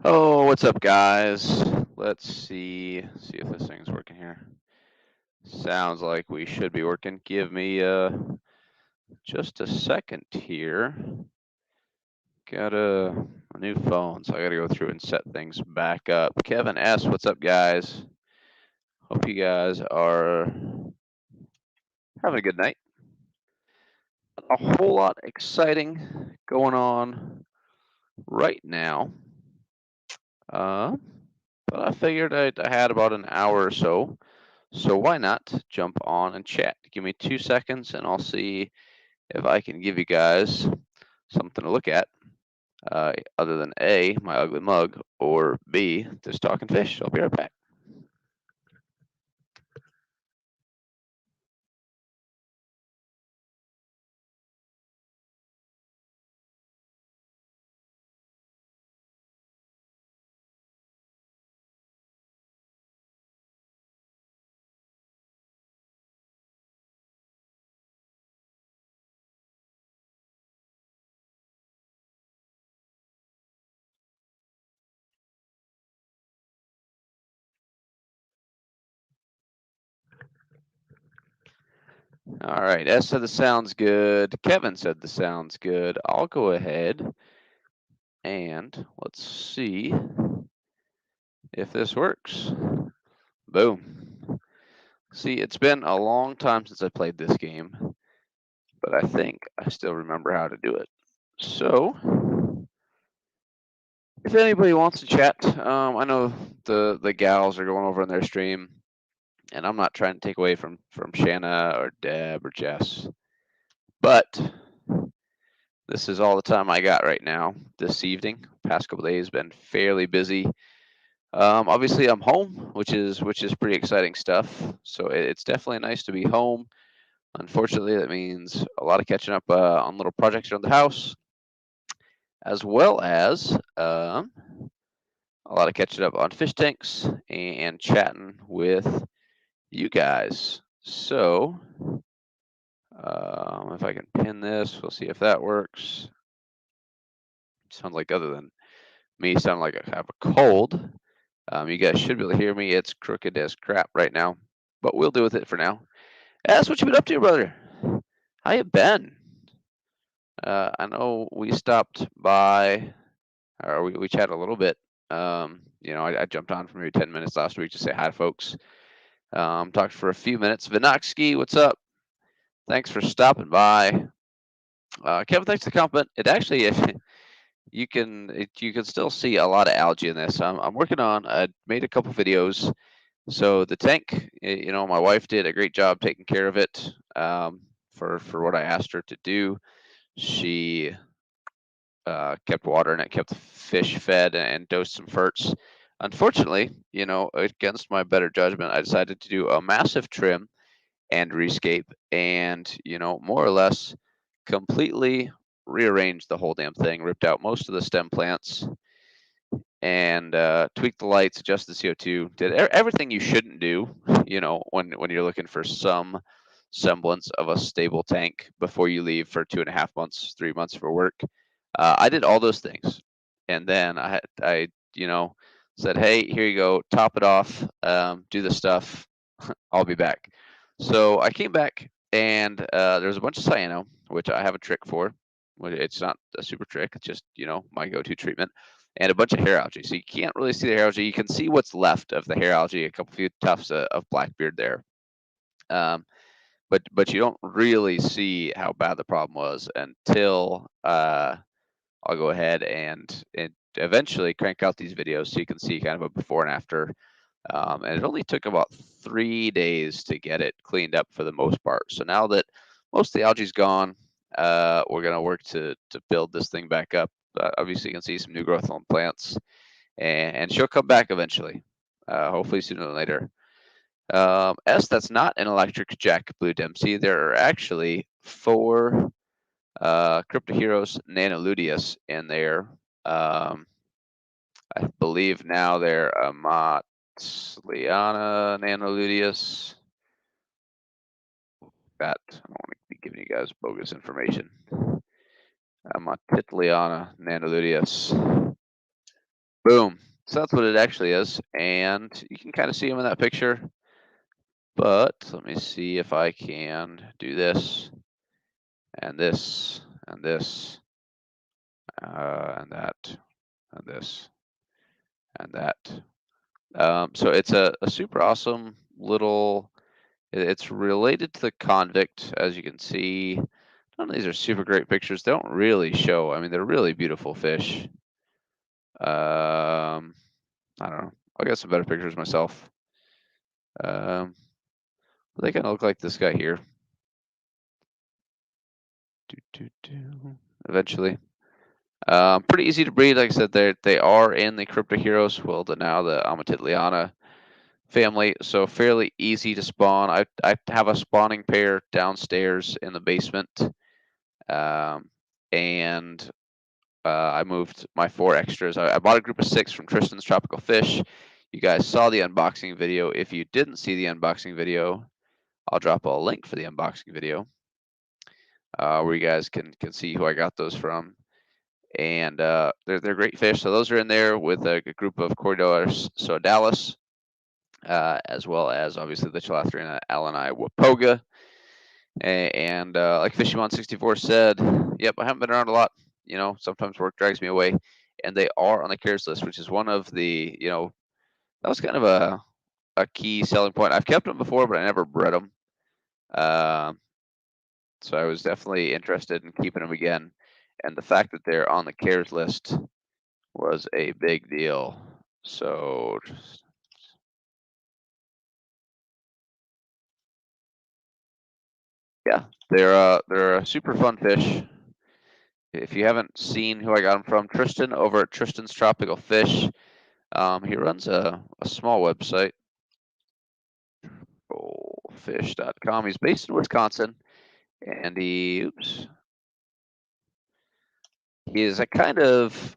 Oh, what's up, guys? Let's see if this thing's working here. Sounds like we should be working. Give me just a second here. Got a new phone, so I gotta go through and set things back up. Kevin S, what's up, guys? Hope you guys are having a good night. A whole lot exciting going on right now. Uh, but I figured I had about an hour or so. So why not jump on and chat? Give me 2 seconds and I'll see if I can give you guys something to look at, other than A, my ugly mug, or B, just talking fish. I'll be right back. All right, S said the sounds good. Kevin said the sounds good. I'll go ahead and let's see if this works. Boom. See, it's been a long time since I played this game, but I think I still remember how to do it. So, if anybody wants to chat, I know the gals are going over on their stream, and I'm not trying to take away from Shanna or Deb or Jess, but this is all the time I got right now this evening. Past couple days been fairly busy. Obviously, I'm home, which is pretty exciting stuff. So it's definitely nice to be home. Unfortunately, that means a lot of catching up on little projects around the house, as well as a lot of catching up on fish tanks and chatting with you guys. So, if I can pin this, we'll see if that works. Sounds like, other than me sound like I have a cold, you guys should be able to hear me. It's crooked as crap right now, but we'll deal with it for now. That's what you been up to, brother. How you been? I know we stopped by, or we chatted a little bit. I jumped on for maybe 10 minutes last week to say hi to folks. Talked for a few minutes. Vinoxky, what's up? Thanks for stopping by. Kevin, thanks for the compliment. It actually, you can still see a lot of algae in this. I'm working on. I made a couple videos. So the tank, my wife did a great job taking care of it, for what I asked her to do. She kept water in it, kept the fish fed, and dosed some ferts. Unfortunately, against my better judgment, I decided to do a massive trim and rescape, and more or less completely rearranged the whole damn thing, ripped out most of the stem plants, and tweaked the lights, adjusted the CO2, did everything you shouldn't do, when you're looking for some semblance of a stable tank before you leave for 2.5 months, 3 months for work. I did all those things, and then I said, hey, here you go, top it off, do the stuff, I'll be back. So I came back, and there's a bunch of cyano, which I have a trick for. It's not a super trick, it's just my go-to treatment, and a bunch of hair algae. So you can't really see the hair algae. You can see what's left of the hair algae, a couple few tufts of blackbeard there. Um, but you don't really see how bad the problem was until I'll go ahead and eventually crank out these videos so you can see kind of a before and after. And it only took about 3 days to get it cleaned up for the most part. So now that most of the algae's gone, we're gonna work to build this thing back up. Obviously, you can see some new growth on plants, and she'll come back eventually, hopefully sooner than later. That's not an electric jack blue Dempsey. There are actually 4 Cryptoheros Nanoluteus in there. I believe now they're a Liana Nanoluteus. That I don't want to be giving you guys bogus information. Titliana Nanoluteus. Boom. So that's what it actually is, and you can kind of see him in that picture. But let me see if I can do this and this and this and that and this and that. So it's a super awesome little. It's related to the convict, as you can see. None of these are super great pictures. They don't really show. I mean, they're really beautiful fish. I don't know. I'll get some better pictures myself. Um, they kind of look like this guy here. Eventually. Pretty easy to breed. Like I said, they are in the Crypto Heroes, well, now the Amatitliana family, so fairly easy to spawn. I have a spawning pair downstairs in the basement, and I moved my 4 extras. I bought a group of 6 from Tristan's Tropical Fish. You guys saw the unboxing video. If you didn't see the unboxing video, I'll drop a link for the unboxing video where you guys can see who I got those from. And they're great fish. So those are in there with a group of Corridors Sodalis, as well as obviously the Chilathriana alani Wapoga. And like Fishimon64 said, yep, I haven't been around a lot. You know, sometimes work drags me away, and they are on the cares list, which is one of the, you know, that was kind of a key selling point. I've kept them before, but I never bred them. So I was definitely interested in keeping them again. And the fact that they're on the cares list was a big deal. So yeah, they're a super fun fish. If you haven't seen who I got them from, Tristan over at Tristan's Tropical Fish. He runs a small website, fish.com. He's based in Wisconsin, and he is a kind of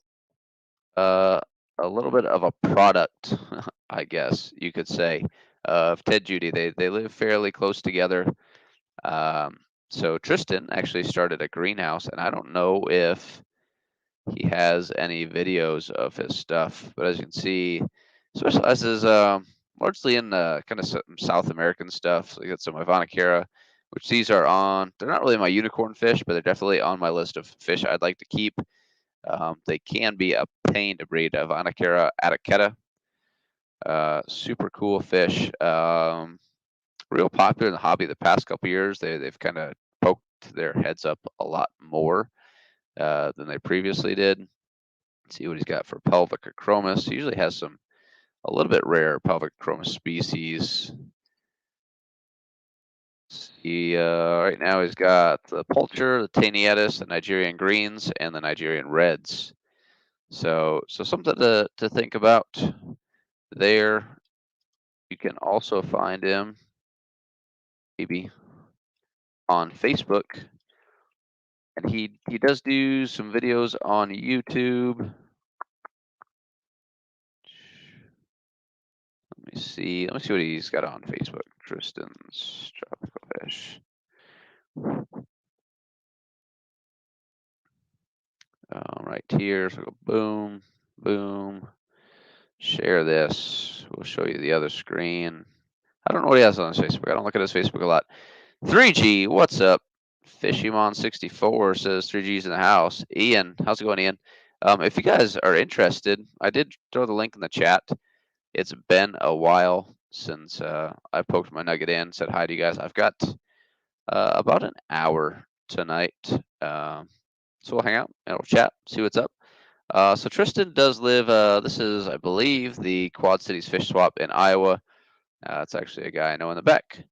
a little bit of a product, I guess you could say, of Ted Judy. They live fairly close together. So Tristan actually started a greenhouse, and I don't know if he has any videos of his stuff, but as you can see, specializes largely in kind of South American stuff. So you got some Ivanacara, which these are on. They're not really my unicorn fish, but they're definitely on my list of fish I'd like to keep. They can be a pain to breed. Ivanacara atiquetta, super cool fish. Real popular in the hobby the past couple years. They've kind of poked their heads up a lot more than they previously did. Let's see what he's got for pelvic acromis. He usually has some a little bit rare pelvic acromis species. He right now he's got the Pulcher, the Taeniatus, the Nigerian greens, and the Nigerian reds. So something to think about there. You can also find him maybe on Facebook, and he does do some videos on YouTube. Let me see what he's got on Facebook. Tristan's Tropical Fish. Right here, so go boom, boom, share this. We'll show you the other screen. I don't know what he has on his Facebook. I don't look at his Facebook a lot. 3G, what's up? Fishymon64 says 3G's in the house. Ian, how's it going, Ian? If you guys are interested, I did throw the link in the chat. It's been a while since I poked my nugget in, said hi to you guys. I've got about an hour tonight. So we'll hang out and we'll chat, see what's up. So Tristan does live, this is, I believe, the Quad Cities Fish Swap in Iowa. It's actually a guy I know in the back.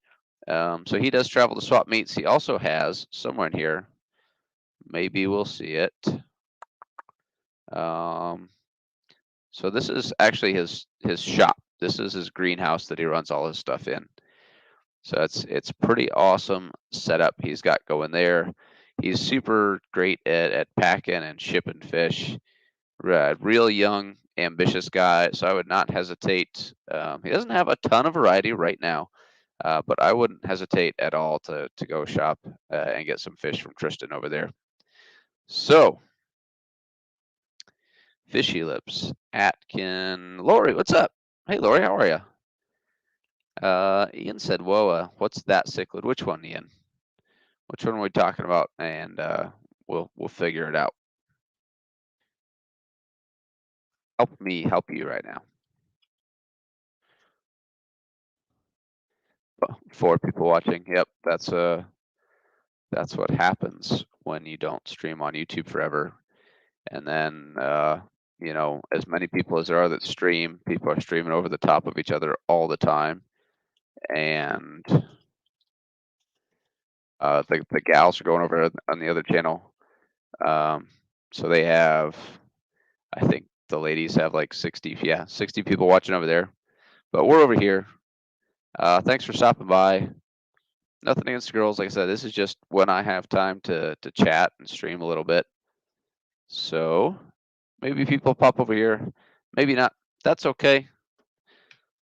So he does travel to swap meets. He also has, somewhere in here, maybe we'll see it. So this is actually his shop. This is his greenhouse that he runs all his stuff in. So it's pretty awesome setup he's got going there. He's super great at packing and shipping fish. Real young, ambitious guy, so I would not hesitate. He doesn't have a ton of variety right now, but I wouldn't hesitate at all to go shop and get some fish from Tristan over there. So, Fishy Lips, Atkin, Lori, what's up? Hey, Lori, how are you? Ian said, "Whoa, what's that cichlid? Which one, Ian? Which one are we talking about?" And we'll figure it out. Help me help you right now. 4 people watching. Yep, that's what happens when you don't stream on YouTube forever. And then you know, as many people as there are that stream, people are streaming over the top of each other all the time. And the gals are going over on the other channel. So they have, I think the ladies have like 60 people watching over there. But we're over here. Thanks for stopping by. Nothing against the girls. Like I said, this is just when I have time to chat and stream a little bit. So maybe people pop over here. Maybe not. That's okay.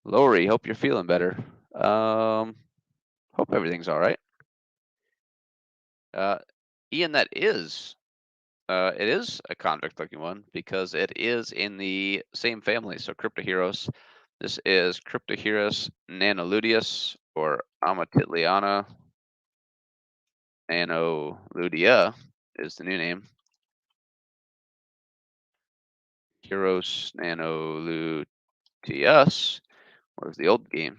Lori, hope you're feeling better. Hope everything's all right. Ian, that is, it is a convict-looking one because it is in the same family. So Cryptoheros. This is Cryptoheros nanoludeus or Amatitliana. Nanoludia is the new name. Heros Nanoluteus was the old game.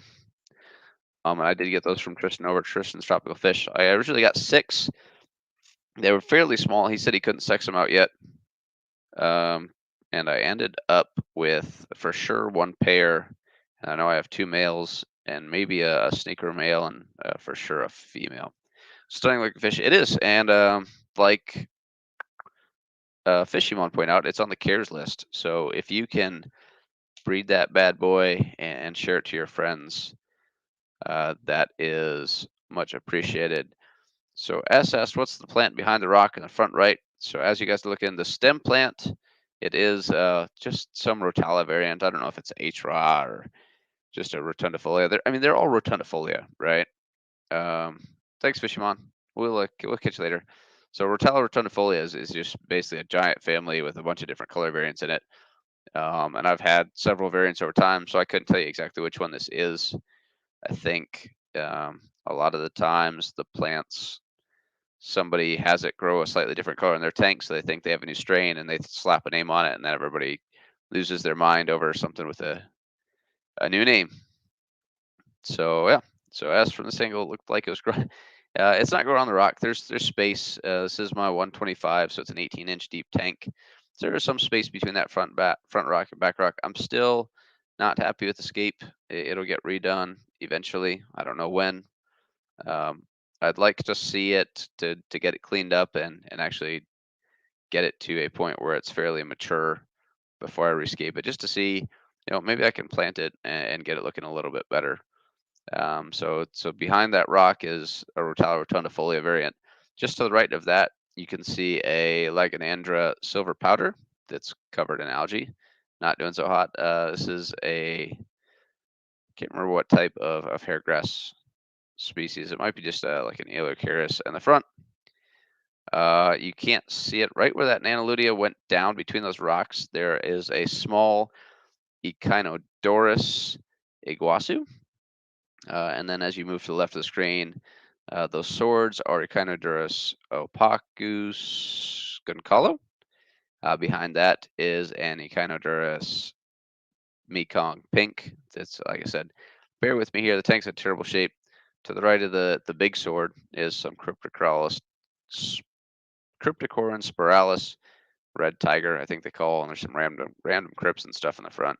And I did get those from Tristan over at Tristan's Tropical Fish. I originally got 6. They were fairly small. He said he couldn't sex them out yet. And I ended up with, for sure, 1 pair. And I know I have 2 males and maybe a sneaker male and for sure a female. Stunning looking fish. It is. And like FishFam point out, it's on the cares list. So if you can breed that bad boy and share it to your friends, that is much appreciated. So SS, what's the plant behind the rock in the front right? So as you guys look in the stem plant, it is just some rotala variant. I don't know if it's H-Ra or just a rotundifolia. They're all rotundifolia, right? Thanks, Fishimon. We'll catch you later. So rotala rotundifolia is just basically a giant family with a bunch of different color variants in it. And I've had several variants over time, so I couldn't tell you exactly which one this is. I think a lot of the times the plants, somebody has it grow a slightly different color in their tank, so they think they have a new strain and they slap a name on it, and then everybody loses their mind over something with a new name. So yeah. So as from this angle, it looked like it was growing. It's not growing on the rock. There's space. This is my 125, so it's an 18-inch deep tank. So there's some space between that front rock and back rock. I'm still not happy with Escape. It'll get redone eventually. I don't know when. I'd like to see it to get it cleaned up and actually get it to a point where it's fairly mature before I rescape it, just to see, you know, maybe I can plant it and get it looking a little bit better. So behind that rock is a Rotala rotundifolia variant. Just to the right of that, you can see a Lagonandra silver powder that's covered in algae. Not doing so hot. This is can't remember what type of hairgrass species. It might be just like an Aelocaris. And the front, you can't see it. Right where that Nanoludia went down between those rocks, there is a small Echinodorus iguazu. And then as you move to the left of the screen, those swords are Echinodorus opacus goncalo. Behind that is an Echinodorus Mekong pink. That's, like I said, bear with me here. The tank's in terrible shape. To the right of the big sword is some Cryptocorin spiralis, red tiger, I think they call, and there's some random crypts and stuff in the front.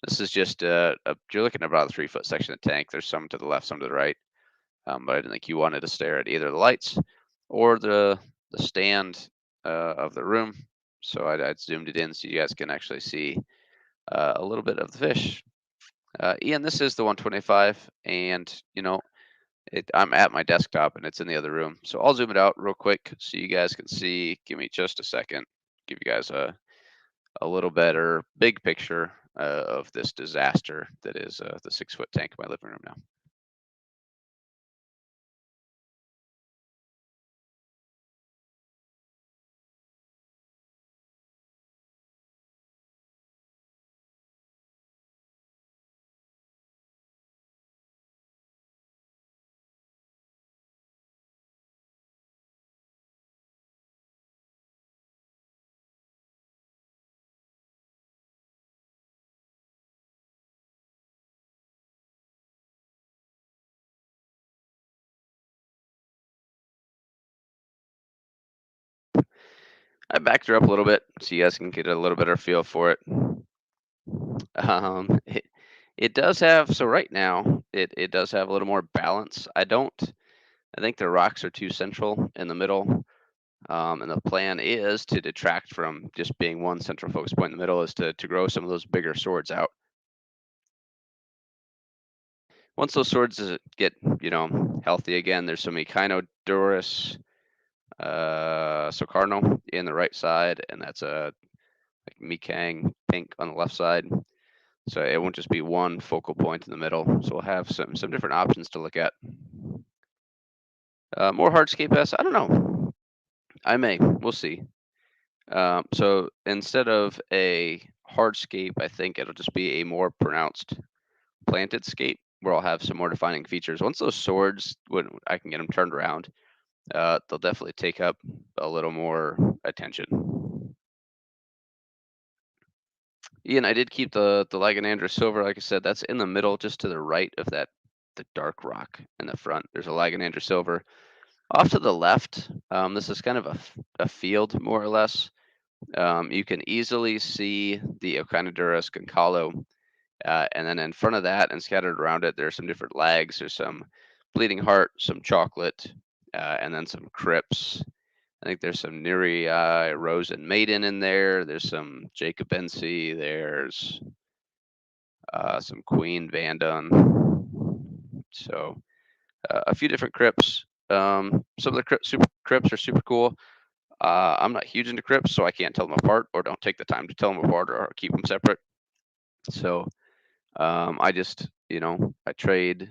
This is just you're looking at about a 3-foot section of the tank. There's some to the left, some to the right. But I didn't think you wanted to stare at either the lights or the stand of the room. So I zoomed it in so you guys can actually see a little bit of the fish. Ian, this is the 125, and you know, I'm at my desktop and it's in the other room. So I'll zoom it out real quick so you guys can see. Give me just a second. Give you guys a little better big picture of this disaster that is the 6-foot tank in my living room now. I backed her up a little bit so you guys can get a little better feel for it. It does have, so right now it does have a little more balance. I think the rocks are too central in the middle. And the plan is to detract from just being one central focus point in the middle, is to grow some of those bigger swords out. Once those swords get, healthy again, there's some Echinodoris Socarno in the right side, and that's a like Mikang pink on the left side. So it won't just be one focal point in the middle. So we'll have some different options to look at. More hardscape S, I don't know. I may. We'll see. So instead of a hardscape, I think it'll just be a more pronounced planted scape where I'll have some more defining features. Once those swords, when I can get them turned around, they'll definitely take up a little more attention. Ian, I did keep the Laganandra silver. Like I said, that's in the middle, just to the right of the dark rock in the front. There's a Laganandra silver. Off to the left, this is kind of a field, more or less. You can easily see the Echinodoris Goncalo, and then in front of that and scattered around it, there's some different lags. There's some Bleeding Heart, some Chocolate, and then some Crypts. I think there's some Neri Rose and Maiden in there. There's some Jacobensi. There's some Queen Vandun. So a few different crypts. Some of the crypts are super cool. I'm not huge into crypts, so I can't tell them apart, or don't take the time to tell them apart, or keep them separate. So I just, I trade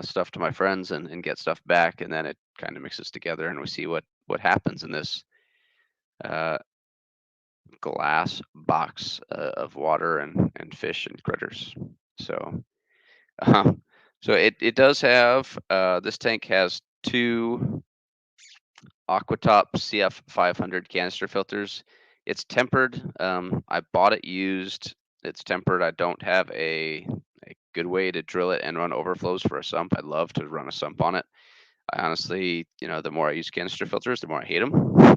stuff to my friends and get stuff back, and then it kind of mixes together, and we see what happens in this uh, glass box of water and fish and critters. So, um, so it does have, this tank has two Aquatop CF 500 canister filters. It's tempered. I bought it used. It's tempered. I don't have a good way to drill it and run overflows for a sump. I'd love to run a sump on it. I honestly, the more I use canister filters, the more I hate them.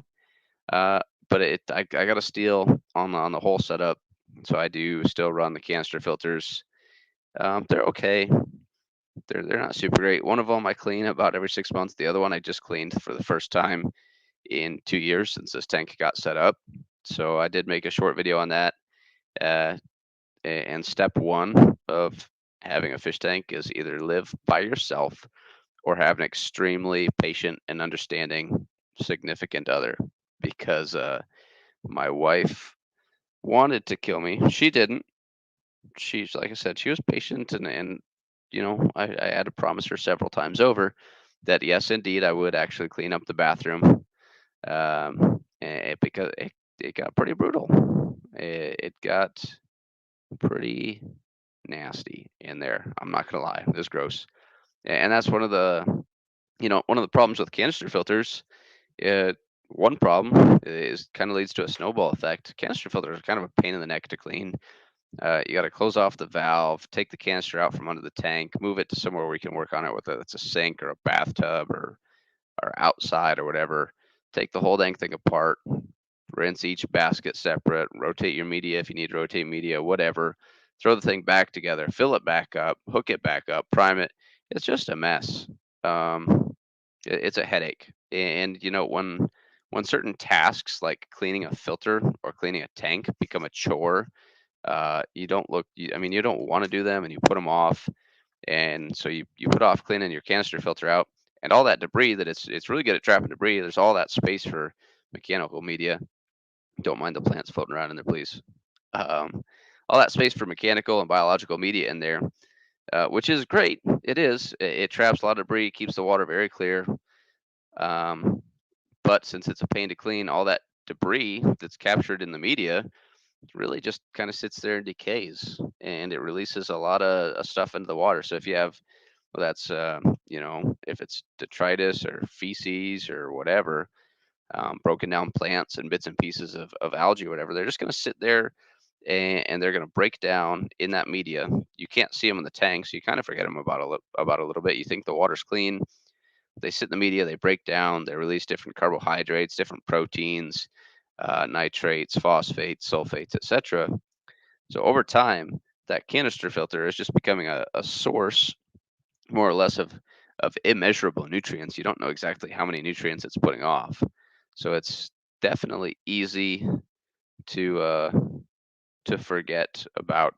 But I got a steal on the whole setup, so I do still run the canister filters. They're okay. They're not super great. One of them I clean about every 6 months. The other one I just cleaned for the first time in 2 years since this tank got set up. So I did make a short video on that. And step one of having a fish tank is either live by yourself or have an extremely patient and understanding significant other. Because my wife wanted to kill me. She didn't. She's, like I said, she was patient, and I had to promise her several times over that yes, indeed, I would actually clean up the bathroom, because it got pretty brutal. It got pretty nasty in there. I'm not gonna lie, it was gross, and that's one of the problems with canister filters. One problem is kind of leads to a snowball effect. Canister filters are kind of a pain in the neck to clean. You got to close off the valve, take the canister out from under the tank, move it to somewhere where you can work on it, whether it's a sink or a bathtub or outside or whatever. Take the whole dang thing apart, rinse each basket separate, rotate your media if you need to rotate media, whatever. Throw the thing back together, fill it back up, hook it back up, prime it. It's just a mess. It's a headache. And when certain tasks like cleaning a filter or cleaning a tank become a chore, you don't look. You don't want to do them, and you put them off. And so you put off cleaning your canister filter out, and all that debris that it's really good at trapping debris. There's all that space for mechanical media. Don't mind the plants floating around in there, please. Um, all that space for mechanical and biological media in there, which is great. It is. It traps a lot of debris, keeps the water very clear. But since it's a pain to clean, all that debris that's captured in the media really just kind of sits there and decays, and it releases a lot of stuff into the water. So if you have, well, that's if it's detritus or feces or whatever, broken down plants and bits and pieces of algae or whatever, they're just going to sit there, and they're going to break down in that media. You can't see them in the tank, so you kind of forget them about a little bit. You think the water's clean. They sit in the media, they break down, they release different carbohydrates, different proteins, nitrates, phosphates, sulfates, etc. So over time, that canister filter is just becoming a source, more or less, of immeasurable nutrients. You don't know exactly how many nutrients it's putting off. So it's definitely easy to to forget about,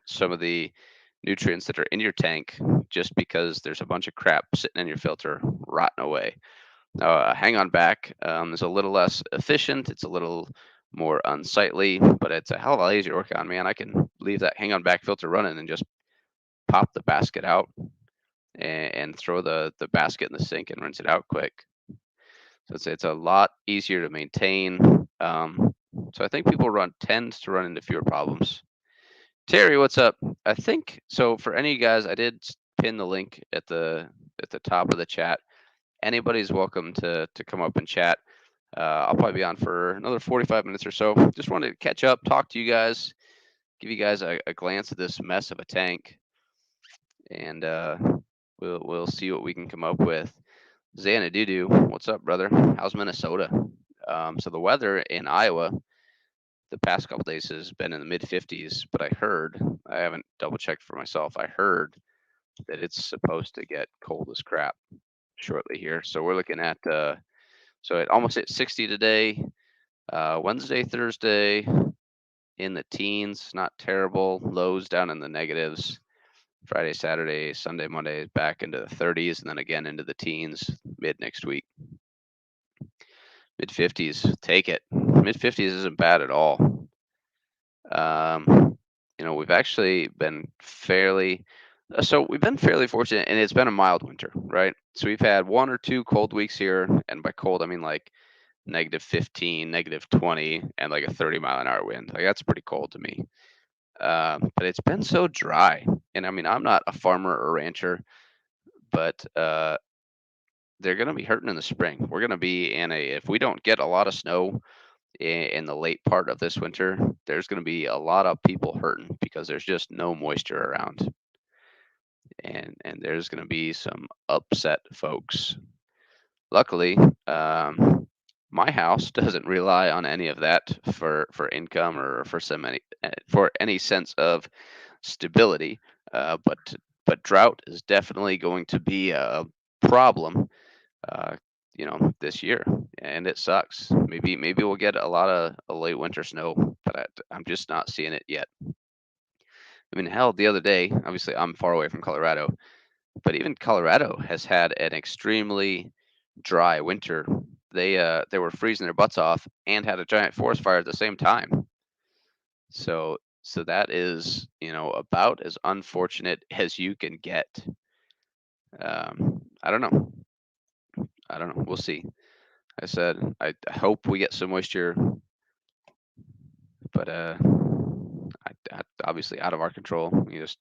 some of the nutrients that are in your tank just because there's a bunch of crap sitting in your filter rotting away. Now, hang on back is a little less efficient. It's a little more unsightly, but it's a hell of a lot easier to work on, man. I can leave that hang on back filter running and just pop the basket out and throw the basket in the sink and rinse it out quick. So it's a lot easier to maintain. So I think people tend to run into fewer problems. Terry, what's up? I think so. For any of you guys, I did pin the link at the top of the chat. Anybody's welcome to come up and chat. I'll probably be on for another 45 minutes or so. Just wanted to catch up, talk to you guys, give you guys a glance at this mess of a tank, and we'll see what we can come up with. Xanadudu, what's up, brother? How's Minnesota? So the weather in Iowa the past couple days has been in the mid 50s, but I haven't double checked for myself. I heard that it's supposed to get cold as crap shortly here. So we're looking at so it almost hit 60 today. Wednesday, Thursday in the teens, not terrible. Lows down in the negatives. Friday, Saturday, Sunday, Monday back into the 30s, and then again into the teens mid next week. Mid 50s, take it. Mid 50s isn't bad at all. We've actually been fairly fortunate, and it's been a mild winter, right? So we've had 1 or 2 cold weeks here, and by cold I mean like -15, -20, and like a 30-mile-an-hour wind. Like that's pretty cold to me. But it's been so dry, and I mean I'm not a farmer or rancher, but they're gonna be hurting in the spring. We're gonna be if we don't get a lot of snow in the late part of this winter, there's going to be a lot of people hurting because there's just no moisture around, and there's going to be some upset folks. Luckily, my house doesn't rely on any of that for income or for any sense of stability. But drought is definitely going to be a problem this year, and it sucks. Maybe we'll get a lot of a late winter snow, but I'm just not seeing it yet. I mean, hell, the other day, obviously I'm far away from Colorado, but even Colorado has had an extremely dry winter. They were freezing their butts off and had a giant forest fire at the same time. So that is, about as unfortunate as you can get. I don't know. We'll see. I said I hope we get some moisture, but obviously out of our control. We just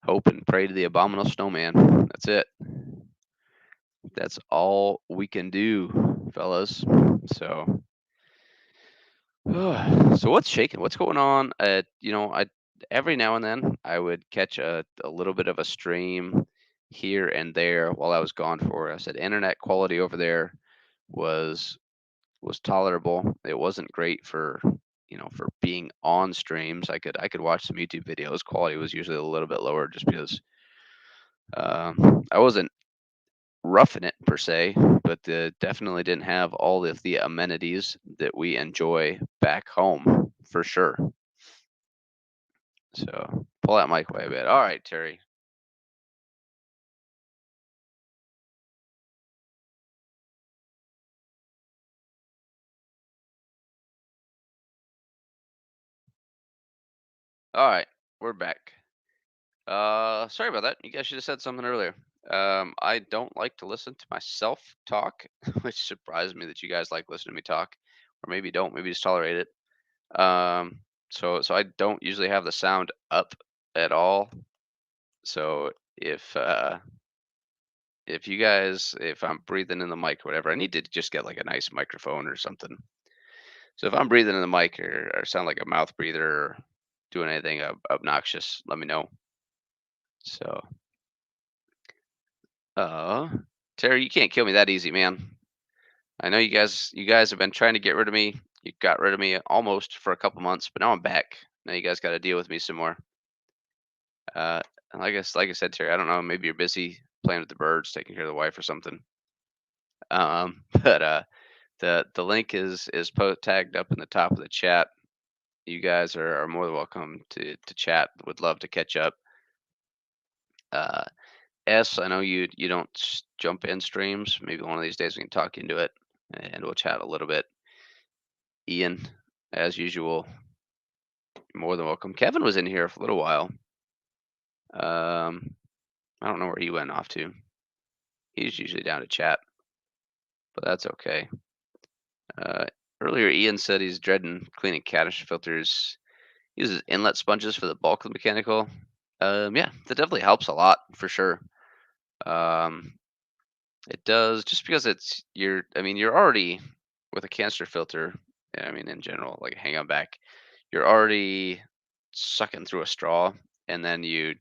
hope and pray to the abominable snowman. That's it. That's all we can do, fellas. So, so what's shaking? What's going on? I every now and then I would catch a little bit of a stream here and there while I was gone for. I said internet quality over there was tolerable. It wasn't great for for being on streams. I could watch some YouTube videos. Quality was usually a little bit lower just because I wasn't roughing it per se, but definitely didn't have all of the amenities that we enjoy back home for sure. So pull that mic away a bit. All right, Terry. All right, we're back. Sorry about that. You guys should have said something earlier. I don't like to listen to myself talk, which surprised me that you guys like listening to me talk, or maybe don't. Maybe just tolerate it. So I don't usually have the sound up at all. So if I'm breathing in the mic or whatever, I need to just get like a nice microphone or something. So if I'm breathing in the mic or sound like a mouth breather or doing anything obnoxious, let me know. So, Terry, you can't kill me that easy, man. I know you guys have been trying to get rid of me You got rid of me almost for a couple months, but now I'm back. Now you guys got to deal with me some more. And like I said, Terry, I don't know. Maybe you're busy playing with the birds, taking care of the wife or something. But the link is tagged up in the top of the chat. You guys are more than welcome to chat. Would love to catch up. Uh, S, I know you don't jump in streams. Maybe one of these days we can talk into it, and we'll chat a little bit. Ian, as usual, more than welcome. Kevin was in here for a little while. I don't know where he went off to. He's usually down to chat, but that's okay. Earlier, Ian said he's dreading cleaning canister filters. He uses inlet sponges for the bulk of the mechanical. Yeah, that definitely helps a lot for sure. It does, just because you're already with a canister filter. I mean, in general, like hang on back, you're already sucking through a straw, and then you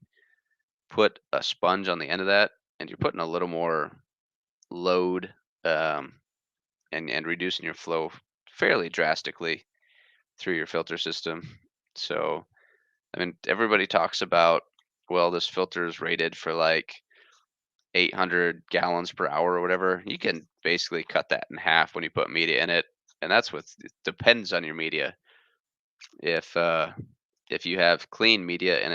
put a sponge on the end of that, and you're putting a little more load, and reducing your flow fairly drastically through your filter system. So, I mean, everybody talks about, well, this filter is rated for like 800 gallons per hour or whatever. You can basically cut that in half when you put media in it, and it depends on your media. If you have clean media and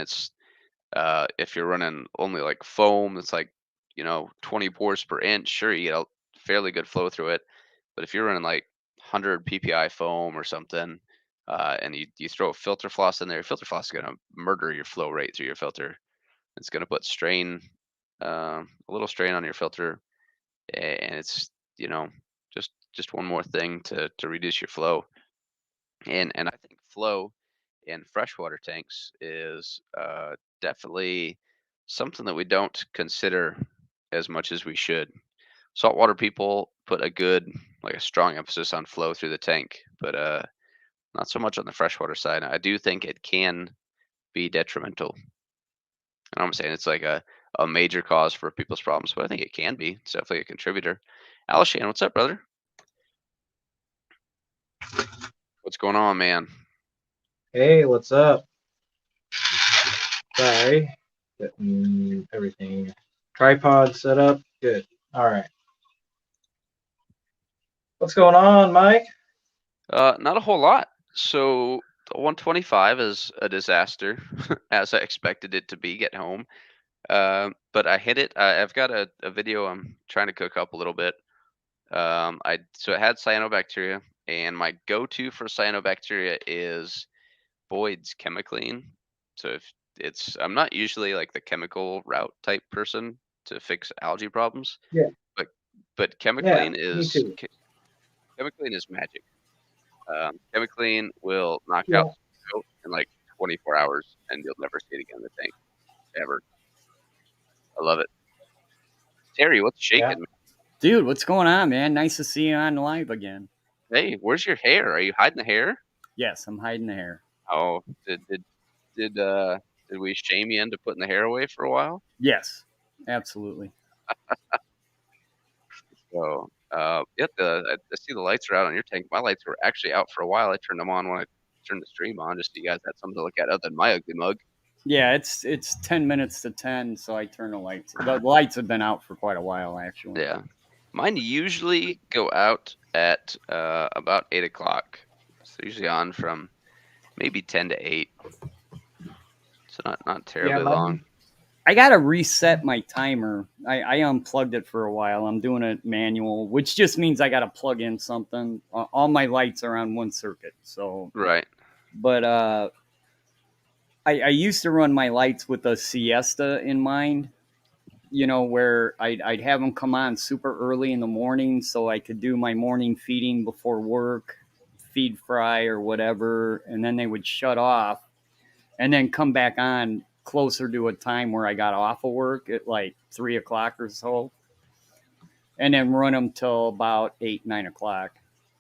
if you're running only like foam, it's like 20 pores per inch. Sure, you get a fairly good flow through it, but if you're running like 100 ppi foam or something, and you throw a filter floss in there, filter floss is gonna murder your flow rate through your filter. It's gonna put a little strain on your filter, and it's just one more thing to reduce your flow. And I think flow in freshwater tanks is definitely something that we don't consider as much as we should. Saltwater people put a strong emphasis on flow through the tank, but not so much on the freshwater side. I do think it can be detrimental. And I'm saying it's like a major cause for people's problems, but I think it can be. It's definitely a contributor. Alishan, what's up, brother? What's going on, man? Hey, what's up? Sorry, getting everything tripod set up. Good. All right. What's going on, Mike? Not a whole lot. So the 125 is a disaster, as I expected it to be. Get home, but I hit it. I've got a video I'm trying to cook up a little bit. So it had cyanobacteria, and my go-to for cyanobacteria is Boyd's Chemiclean. So I'm not usually like the chemical route type person to fix algae problems, Yeah. but Yeah. Me too. Chemiclean is magic. Chemiclean will knock out Yeah. out in like 24 hours, and you'll never see it again in the tank ever. I love it. Terry, what's Yeah. shaking? Dude, what's going on, man? Nice to see you on live again. Hey, where's your hair? Are you hiding the hair? Yes, I'm hiding the hair. Oh, did we shame you into putting the hair away for a while? Yes, absolutely. So, yeah, I see the lights are out on your tank. My lights were actually out for a while. I turned them on when I turned the stream on, just so you guys had something to look at other than my ugly mug. Yeah, it's 10 minutes to 10, so I turn the lights. The lights have been out for quite a while, actually. Yeah, mine usually go out at about 8 o'clock. So usually on from maybe 10 to 8. So not terribly long. I gotta reset my timer. I unplugged it for a while. I'm doing it manual, which just means I gotta plug in something. All my lights are on one circuit, so Right. But I used to run my lights with a siesta in mind, where I'd have them come on super early in the morning so I could do my morning feeding before work, feed fry or whatever, and then they would shut off and then come back on closer to a time where I got off of work at like 3 o'clock or so, and then run them till about 8, 9 o'clock.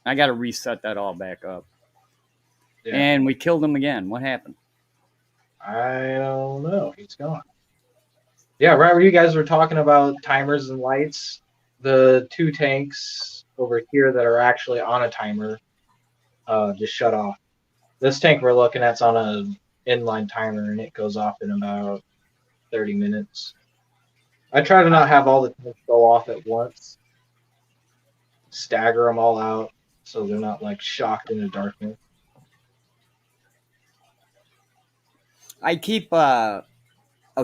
I got to reset that all back up. Yeah. And we killed him again. What happened? I don't know. He's gone. Yeah, right where you guys were talking about timers and lights, the two tanks over here that are actually on a timer, just shut off. This tank we're looking at's on a inline timer, and it goes off in about 30 minutes. I try to not have all the tanks go off at once. Stagger them all out so they're not like shocked into darkness. I keep a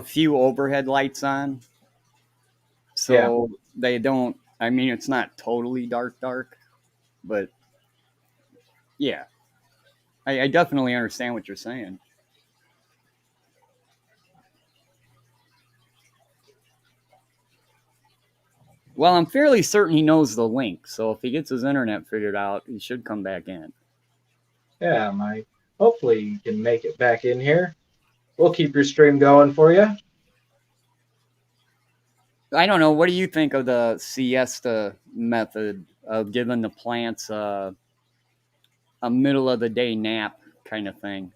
few overhead lights on, so they don't. I mean, it's not totally dark, but yeah, I definitely understand what you're saying. Well, I'm fairly certain he knows the link, so if he gets his internet figured out, he should come back in. Yeah, Mike. Hopefully you can make it back in here. We'll keep your stream going for you. I don't know. What do you think of the siesta method of giving the plants a middle of the day nap kind of thing?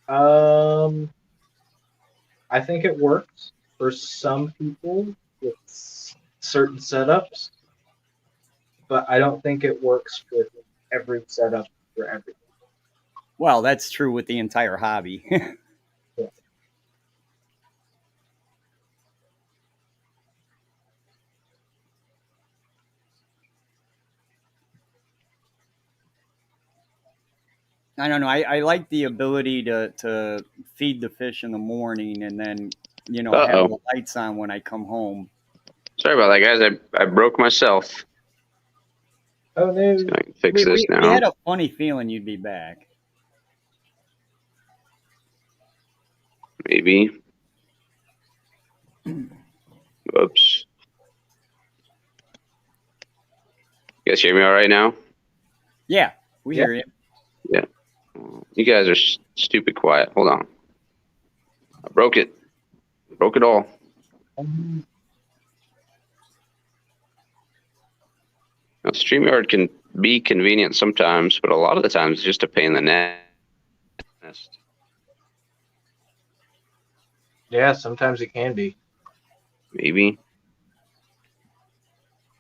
I think it works for some people with certain setups, but I don't think it works with every setup for everything. Well, that's true with the entire hobby. Yeah. I don't know. I like the ability to feed the fish in the morning and then, you know, have the lights on when I come home. Sorry about that, guys. I broke myself. Oh no! Let's go and fix this now. We had a funny feeling you'd be back. Maybe. Whoops. You guys hear me all right now? Yeah, we hear you. Yeah. You guys are stupid quiet. Hold on. I broke it. Broke it all. Now, StreamYard can be convenient sometimes, but a lot of the times it's just a pain in the nest. Yeah, sometimes it can be. Maybe.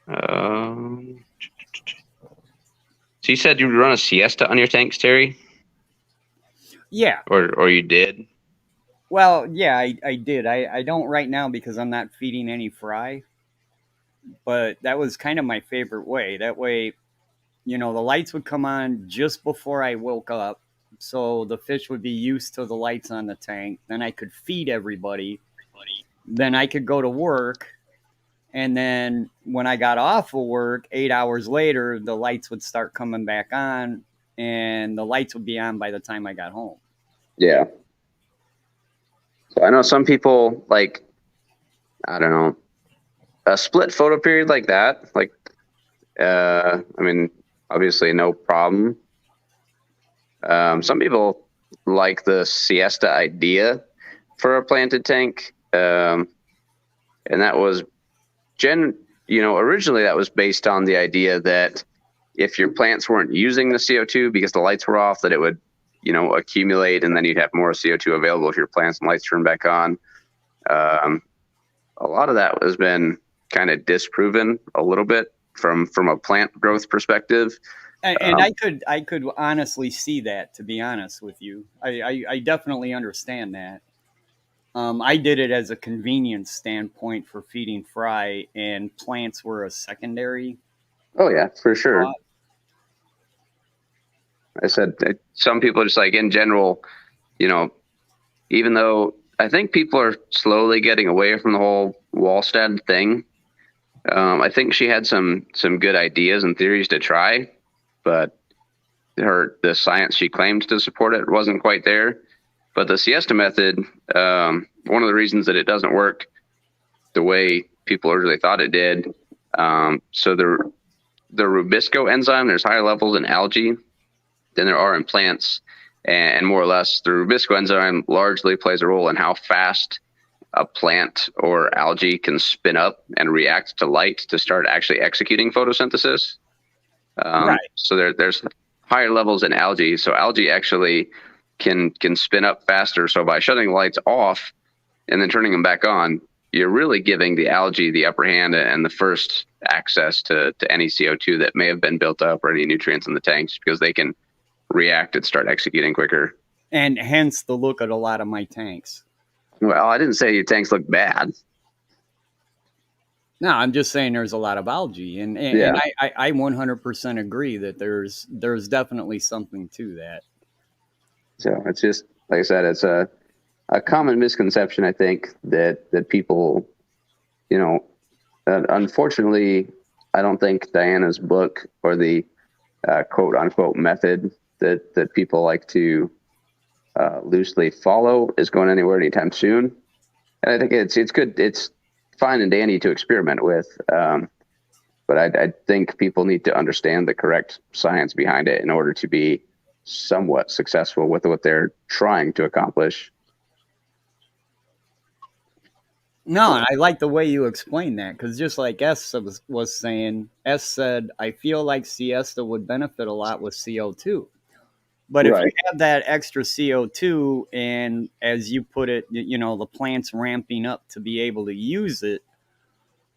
So you said you'd run a siesta on your tanks, Terry? Yeah. Or you did? Well, yeah, I did. I don't right now because I'm not feeding any fry. But that was kind of my favorite way. That way, you know, the lights would come on just before I woke up. So the fish would be used to the lights on the tank. Then I could feed everybody. Then I could go to work. And then when I got off of work, 8 hours later, the lights would start coming back on. And the lights would be on by the time I got home. Yeah. So I know some people, like, I don't know, a split photo period like that, like, I mean, obviously no problem. Some people like the siesta idea for a planted tank. And that was originally that was based on the idea that if your plants weren't using the CO2 because the lights were off, that it would, accumulate, and then you'd have more CO2 available if your plants and lights turned back on. A lot of that has been kind of disproven a little bit from a plant growth perspective. And I could honestly see that, to be honest with you. I definitely understand that. I did it as a convenience standpoint for feeding fry, and plants were a secondary. Oh yeah, for sure. Thought. I said some people just like in general, even though I think people are slowly getting away from the whole Wallstead thing. I think she had some good ideas and theories to try, but the science she claimed to support it wasn't quite there. But the siesta method, one of the reasons that it doesn't work the way people originally thought it did, so the rubisco enzyme, there's higher levels in algae than there are in plants, and more or less the rubisco enzyme largely plays a role in how fast a plant or algae can spin up and react to light to start actually executing photosynthesis. Right. So there's higher levels in algae. So algae actually can spin up faster. So by shutting lights off and then turning them back on, you're really giving the algae the upper hand and the first access to any CO2 that may have been built up or any nutrients in the tanks, because they can react and start executing quicker. And hence the look at a lot of my tanks. Well, I didn't say your tanks look bad. No, I'm just saying there's a lot of algae, and Yeah. I 100% agree that there's definitely something to that. So it's just, like I said, it's a common misconception, I think, that people, you know, unfortunately, I don't think Diana's book or the quote unquote method that people like to loosely follow is going anywhere anytime soon. And I think it's good. It's fine and dandy to experiment with. But I think people need to understand the correct science behind it in order to be somewhat successful with what they're trying to accomplish. No, and I like the way you explained that, because just like S was saying, S said, I feel like siesta would benefit a lot with CO2. But if you have that extra CO2 and, as you put it, you know, the plant's ramping up to be able to use it,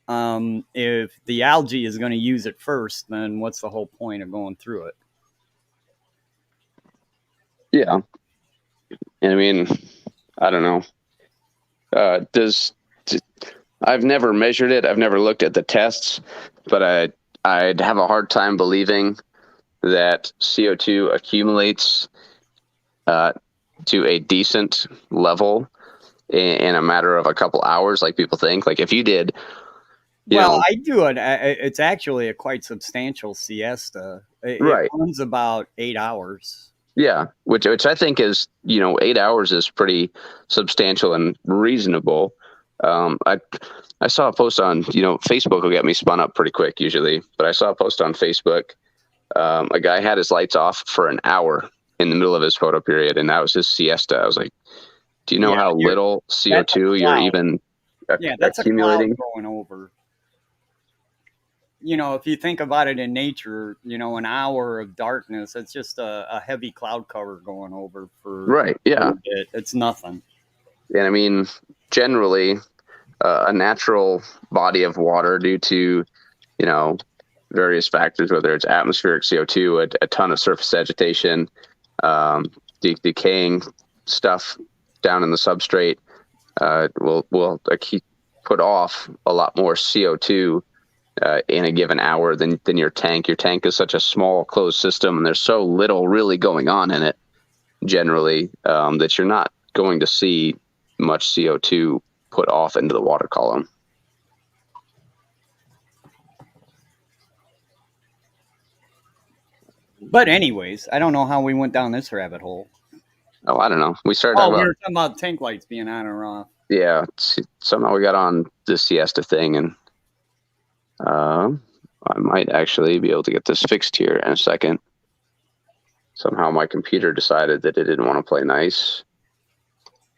if the algae is going to use it first, then what's the whole point of going through it? Yeah. And I mean, I don't know. I've never measured it. I've never looked at the tests, but I'd have a hard time believing that CO2 accumulates to a decent level in a matter of a couple hours, like people think. Like if you did, I do it. It's actually a quite substantial siesta. It runs about 8 hours. Yeah, which I think is, 8 hours is pretty substantial and reasonable. I saw a post on, Facebook will get me spun up pretty quick usually, but I saw a post on Facebook. A guy had his lights off for an hour in the middle of his photo period, and that was his siesta. I was like, do you know how little CO2 you're even that's accumulating? A cloud going over. If you think about it in nature, an hour of darkness, it's just a heavy cloud cover going over for for a bit. It's nothing. And I mean, generally, a natural body of water, due to, various factors, whether it's atmospheric CO2, a ton of surface agitation, decaying stuff down in the substrate, will put off a lot more CO2 in a given hour than your tank. Your tank is such a small closed system, and there's so little really going on in it generally, that you're not going to see much CO2 put off into the water column. But anyways, I don't know how we went down this rabbit hole. Oh, I don't know. We started we were talking about tank lights being on or off. Yeah, somehow we got on the siesta thing, and I might actually be able to get this fixed here in a second. Somehow my computer decided that it didn't want to play nice,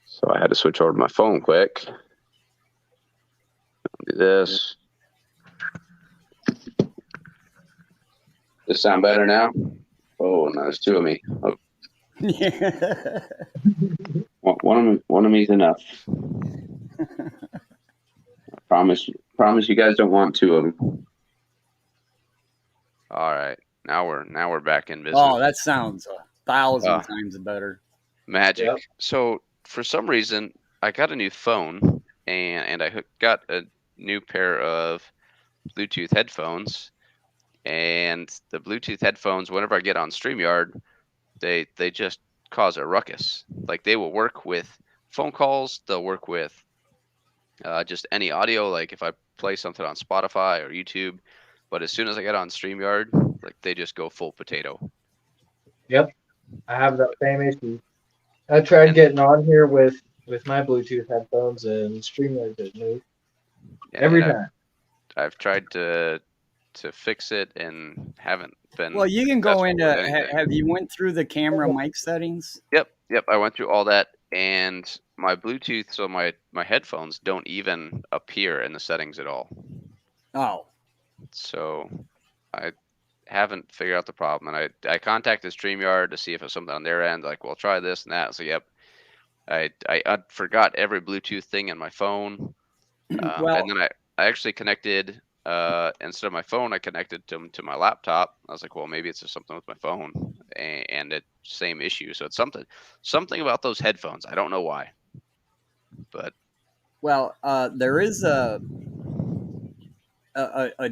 so I had to switch over to my phone quick. Do this. Does it sound better now? Oh, no, there's two of me. Oh. Yeah. One of me's enough. I promise you guys don't want two of them. All right, now we're back in business. Oh, that sounds 1,000 times better. Magic. Yep. So for some reason, I got a new phone, and I got a new pair of Bluetooth headphones. And the Bluetooth headphones, whenever I get on StreamYard, they just cause a ruckus. Like, they will work with phone calls, they'll work with just any audio, like if I play something on Spotify or YouTube. But as soon as I get on StreamYard, like, they just go full potato. Yep, I have that same issue. I tried getting on here with my Bluetooth headphones, and StreamYard didn't move. Every time. I've tried to fix it and haven't been. Well, you can go into. Have you went through the camera mic settings? Yep. I went through all that, and my Bluetooth, so my headphones don't even appear in the settings at all. Oh. So I haven't figured out the problem, and I contacted StreamYard to see if it was something on their end. Like, well, try this and that. So yep, I forgot every Bluetooth thing in my phone. Well, And then I actually connected, instead of my phone, I connected to my laptop. I was like, well, maybe it's just something with my phone, and it same issue. So it's something about those headphones. I don't know why, but there is a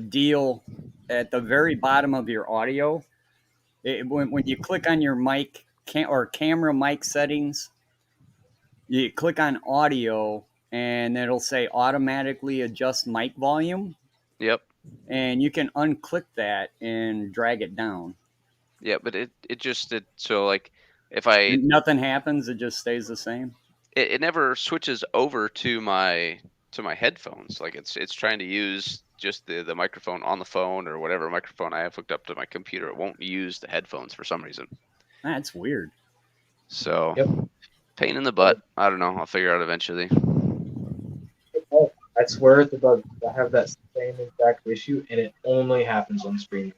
deal at the very bottom of your audio. When you click on your mic or camera mic settings, you click on audio and it'll say automatically adjust mic volume, yep, and you can unclick that and drag it down. yeah, but it so like if I Nothing happens, it just stays the same. it never switches over to my headphones. Like it's trying to use just the microphone on the phone or whatever microphone I have hooked up to my computer. It won't use the headphones for some reason. That's weird. So Yep. pain in the butt. I don't know. I'll figure it out eventually. Oh, I swear it does. I have that same exact issue, and it only happens on stream.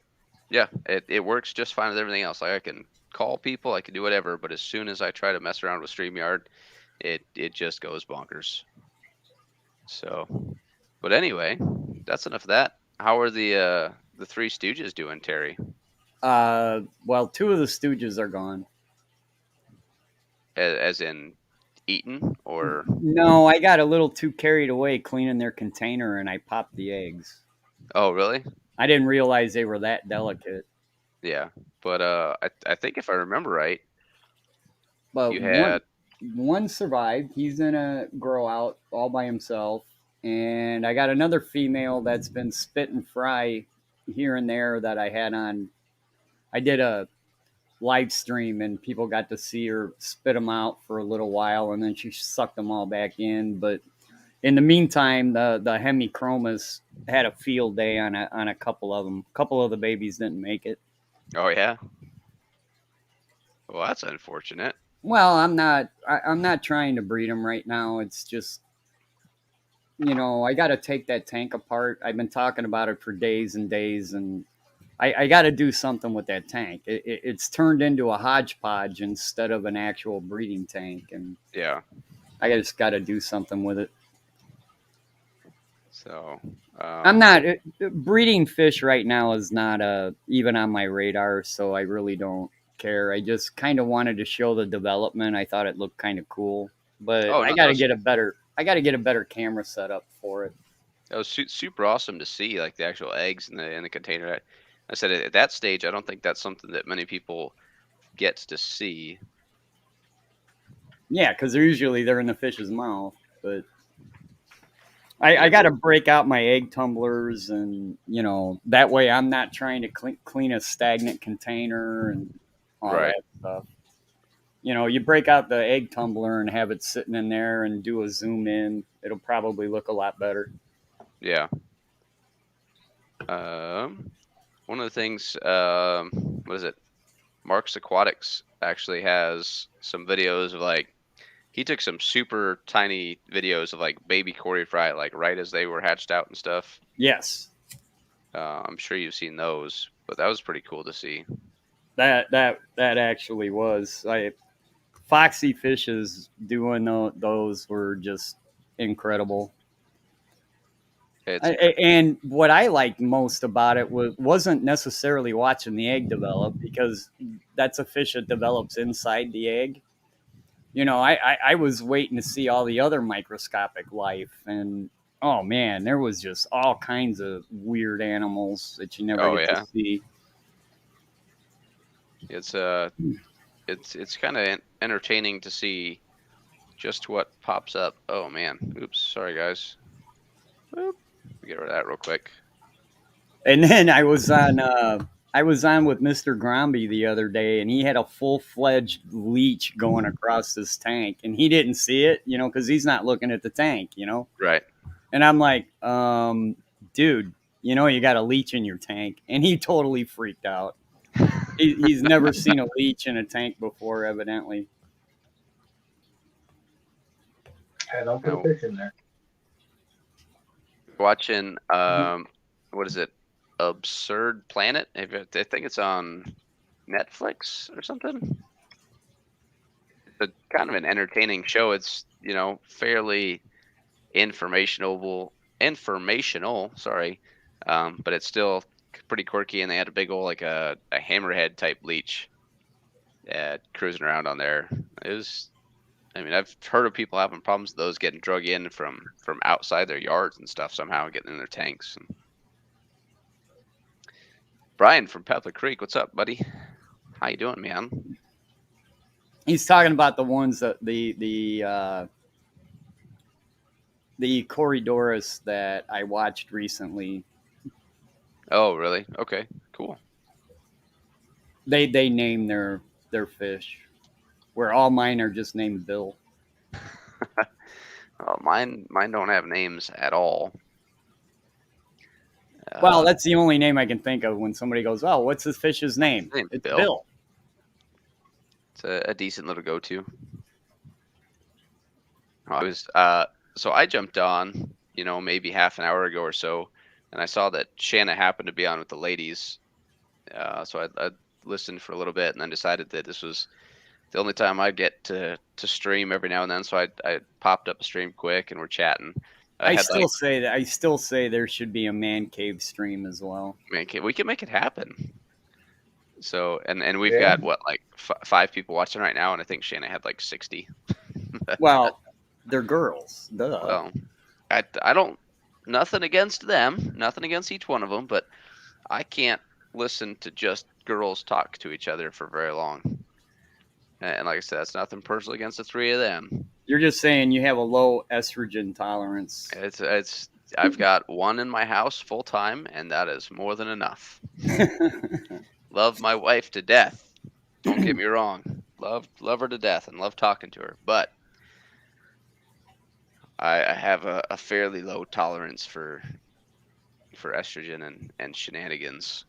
Yeah, it works just fine with everything else. Like I can call people, I can do whatever, but as soon as I try to mess around with StreamYard, it just goes bonkers. So, but anyway, that's enough of that. How are the Three Stooges doing, Terry? Well, two of the Stooges are gone. As in eaten or? No, I got a little too carried away cleaning their container and I popped the eggs. Oh, really? I didn't realize they were that delicate. Yeah, but I think if I remember right, But you had one survived. He's gonna grow out all by himself. And I got another female that's been spit and fry here and there that I had on. I did a live stream and people got to see her spit them out for a little while and then she sucked them all back in. But in the meantime, the hemichromas had a field day on a couple of them. A couple of the babies didn't make it. Oh yeah. Well, that's unfortunate. Well, I'm not trying to breed them right now. It's just, I got to take that tank apart. I've been talking about it for days and days, and I got to do something with that tank. It's turned into a hodgepodge instead of an actual breeding tank, and Yeah. I just got to do something with it. So I'm not breeding fish right now is not even on my radar, so I really don't care. I just kind of wanted to show the development. I thought it looked kind of cool, but Oh, I no, got to that's- get a better camera setup for it. That was super awesome to see, like the actual eggs in the container. I said at that stage, I don't think that's something that many people get to see. Yeah, because they're in the fish's mouth, but I got to break out my egg tumblers, and that way I'm not trying to clean a stagnant container and all Right. that stuff. You break out the egg tumbler and have it sitting in there and do a zoom in. It'll probably look a lot better. Yeah. One of the things, what is it? Mark's Aquatics actually has some videos of like he took some super tiny videos of like baby Cory fry, like right as they were hatched out and stuff. Yes, I'm sure you've seen those, but that was pretty cool to see. that actually was. Foxy Fishes doing those were just incredible. And what I liked most about it wasn't necessarily watching the egg develop, because that's a fish that develops inside the egg. I was waiting to see all the other microscopic life, and oh man, there was just all kinds of weird animals that you never get to see. It's kind of entertaining to see just what pops up. Oh man, oops, sorry guys. Boop. Get rid of that real quick. And then I was on with Mr. Gromby the other day, and he had a full-fledged leech going across his tank, and he didn't see it, because he's not looking at the tank, Right. And I'm like, dude, you got a leech in your tank, and he totally freaked out. He's never seen a leech in a tank before, evidently. I don't put a fish in there. Watching, what is it? Absurd Planet. I think it's on Netflix or something. It's a kind of an entertaining show. It's fairly informational, sorry, but it's still pretty quirky. And they had a big old like a hammerhead type leech cruising around on there. It was. I mean, I've heard of people having problems with those getting drug in from outside their yards and stuff somehow, getting in their tanks. And Brian from Pepper Creek, what's up, buddy? How you doing, man? He's talking about the ones that the Corridorus that I watched recently. Oh, really? Okay, cool. They name their fish, where all mine are just named Bill. Well, mine don't have names at all. Well, that's the only name I can think of when somebody goes, "Oh, what's this fish's name?" It's Bill. It's a decent little go-to. I was so I jumped on, maybe half an hour ago or so, and I saw that Shanna happened to be on with the ladies. So I listened for a little bit and then decided that this was the only time I'd get to stream every now and then. So I popped up a stream quick and we're chatting. I still say there should be a man cave stream as well. Man, we can make it happen. So and we've got what, like 5 people watching right now, and I think Shanna had like 60. Well, they're girls. Duh. Well, I don't, nothing against them, nothing against each one of them, but I can't listen to just girls talk to each other for very long. And like I said, that's nothing personal against the 3 of them. You're just saying you have a low estrogen tolerance. It's I've got one in my house full time, and that is more than enough. Love my wife to death. Don't get me wrong. Love her to death and love talking to her. But I have a fairly low tolerance for estrogen and shenanigans.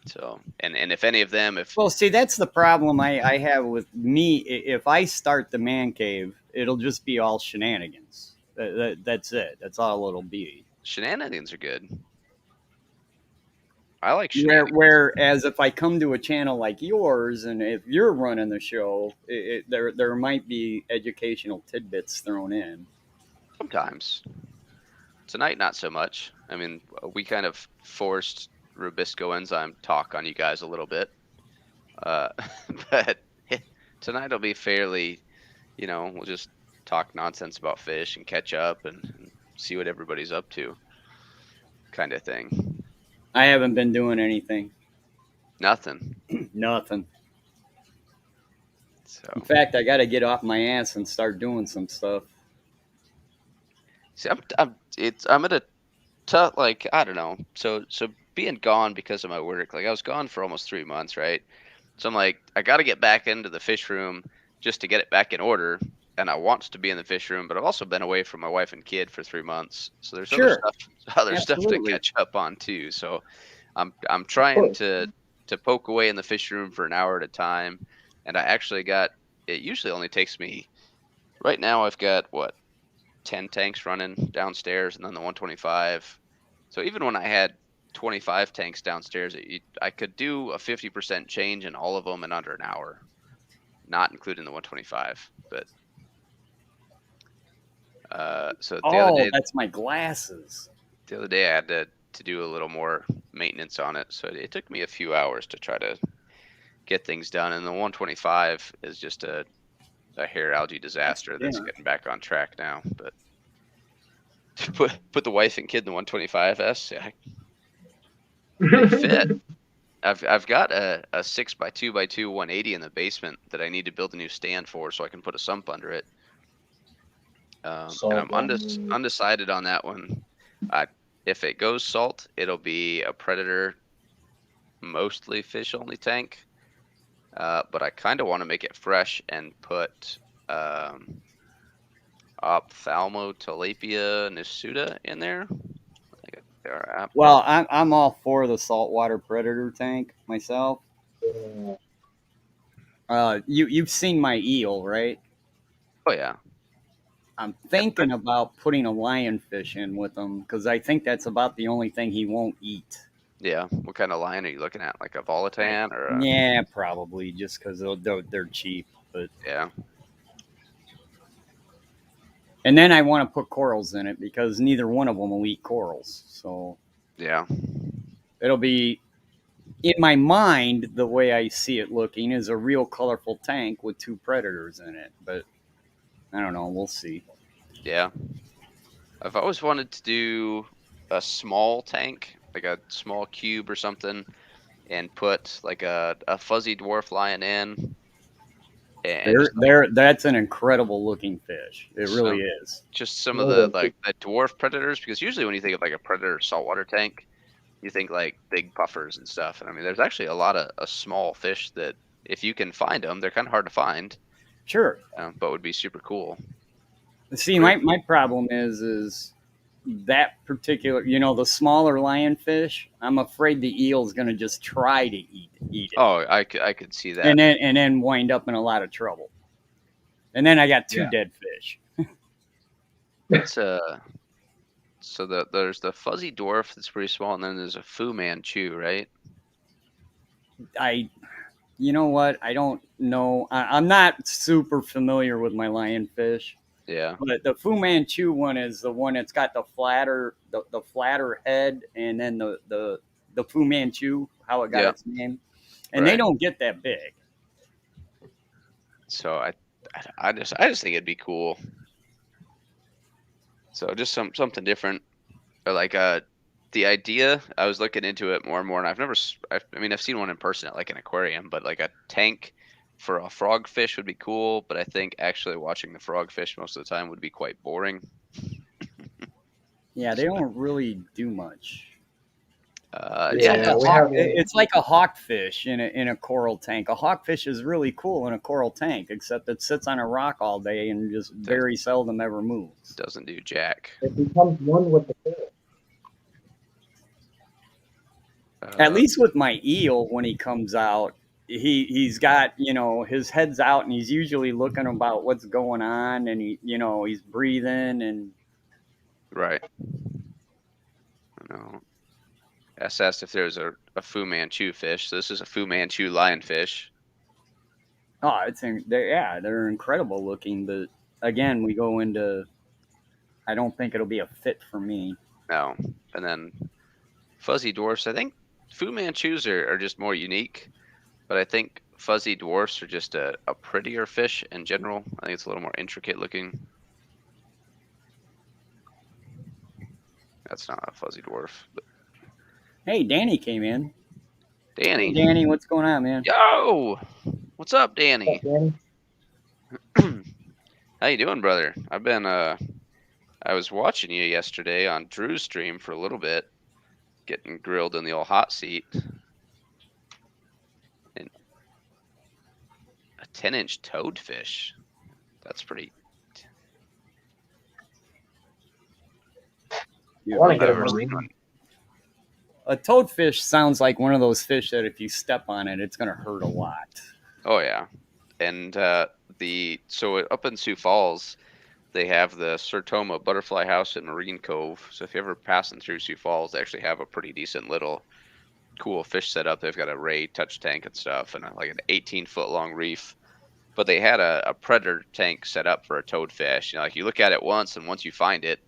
So, and if any of them, well, see, that's the problem I have with me. If I start the man cave, it'll just be all shenanigans. That's it. That's all it'll be. Shenanigans are good. I like shenanigans. Whereas if I come to a channel like yours, and if you're running the show, there might be educational tidbits thrown in. Sometimes. Tonight, not so much. I mean, we kind of forced Rubisco enzyme talk on you guys a little bit, but tonight will be fairly, we'll just talk nonsense about fish and catch up and see what everybody's up to, kind of thing. I haven't been doing anything. Nothing. Nothing. So, in fact, I got to get off my ass and start doing some stuff. See, I'm at a tough, like, I don't know. So being gone because of my work, like I was gone for almost 3 months, right? So I'm like, I got to get back into the fish room just to get it back in order. And I want to be in the fish room, but I've also been away from my wife and kid for 3 months. So there's other stuff to catch up on too. So I'm trying to poke away in the fish room for an hour at a time. And I actually it usually only takes me, right now I've got 10 tanks running downstairs and then the 125. So even when I had 25 tanks downstairs, I could do a 50% change in all of them in under an hour, not including the 125. But so the other day, that's my glasses. The other day I had to do a little more maintenance on it, so it took me a few hours to try to get things done. And the 125 is just a hair algae disaster that's getting back on track now. But to put the wife and kid in the 125S, they fit. I've got a 6x2x2 180 in the basement that I need to build a new stand for, so I can put a sump under it. And I'm undecided on that one. If it goes salt, it'll be a predator, mostly fish only tank. But I kind of want to make it fresh and put Ophthalmotilapia nisuta in there. Well, I'm all for the saltwater predator tank myself. You've seen my eel, right? Oh yeah. I'm thinking about putting a lionfish in with him because I think that's about the only thing he won't eat. Yeah. What kind of lion are you looking at? Like a Volatan or? Yeah, probably just because they're cheap. But yeah. And then I want to put corals in it because neither one of them will eat corals. So Yeah. it'll be, in my mind, the way I see it looking is a real colorful tank with 2 predators in it. But I don't know. We'll see. Yeah. I've always wanted to do a small tank, like a small cube or something, and put like a fuzzy dwarf lion in, and That's an incredible looking fish. It really some is. just some of No, the the the dwarf predators, because usually when you think of like a predator saltwater tank, you think like big buffers and stuff. And I mean, there's actually a lot of small fish that if you can find them, they're kind of hard to find, Sure. but would be super cool. See, But my problem is that particular, the smaller lionfish. I'm afraid the eel's going to just try to eat it, oh, I could see that. and then wind up in a lot of trouble. And then I got 2 Yeah. dead fish. It's so there's the fuzzy dwarf that's pretty small, and then there's a Fu Manchu, right? You know what? I don't know. I'm not super familiar with my lionfish, Yeah. but the Fu Manchu one is the one that's got the flatter head, and then the Fu Manchu, how it got Yeah. its name, and they Right. don't get that big. So I just think it'd be cool. So just something different, or like the idea. I was looking into it more and more, and I mean, I've seen one in person at like an aquarium, but like a tank for a frogfish would be cool. But I think actually watching the frogfish most of the time would be quite boring. Yeah, they don't really do much. It's Yeah, like Yeah, a we hawk. have one. It's like a hawkfish in a coral tank. A hawkfish is really cool in a coral tank, except it sits on a rock all day and just very seldom ever moves. doesn't do jack. It becomes one with the fish. At least with my eel, when he comes out, he's got his head's out and he's usually looking about what's going on, and he's breathing and Right. No. I asked if there's a Fu Manchu fish. So this is a Fu Manchu lionfish. they're incredible looking, but again, we go into, I don't think it'll be a fit for me. No. And then fuzzy dwarfs. I think Fu Manchus are just more unique, but I think fuzzy dwarfs are just a prettier fish in general. I think it's a little more intricate looking. That's not a fuzzy dwarf. But Hey, Danny came in. Danny. Hey, Danny, what's going on, man? Yo! What's up, What's Danny? up, Danny? How you doing, brother? I've been I was watching you yesterday on Drew's stream for a little bit, getting grilled in the old hot seat. And a 10-inch toadfish. That's pretty. I want to I've get a never seen marine. one. A toadfish sounds like one of those fish that if you step on it, it's going to hurt a lot. Oh yeah, and so up in Sioux Falls, they have the Sertoma Butterfly House in Marine Cove. So if you're ever passing through Sioux Falls, they actually have a pretty decent little cool fish setup. They've got a ray touch tank and stuff, and like an 18-foot long reef. But they had a predator tank set up for a toadfish. Like you look at it once, and once you find it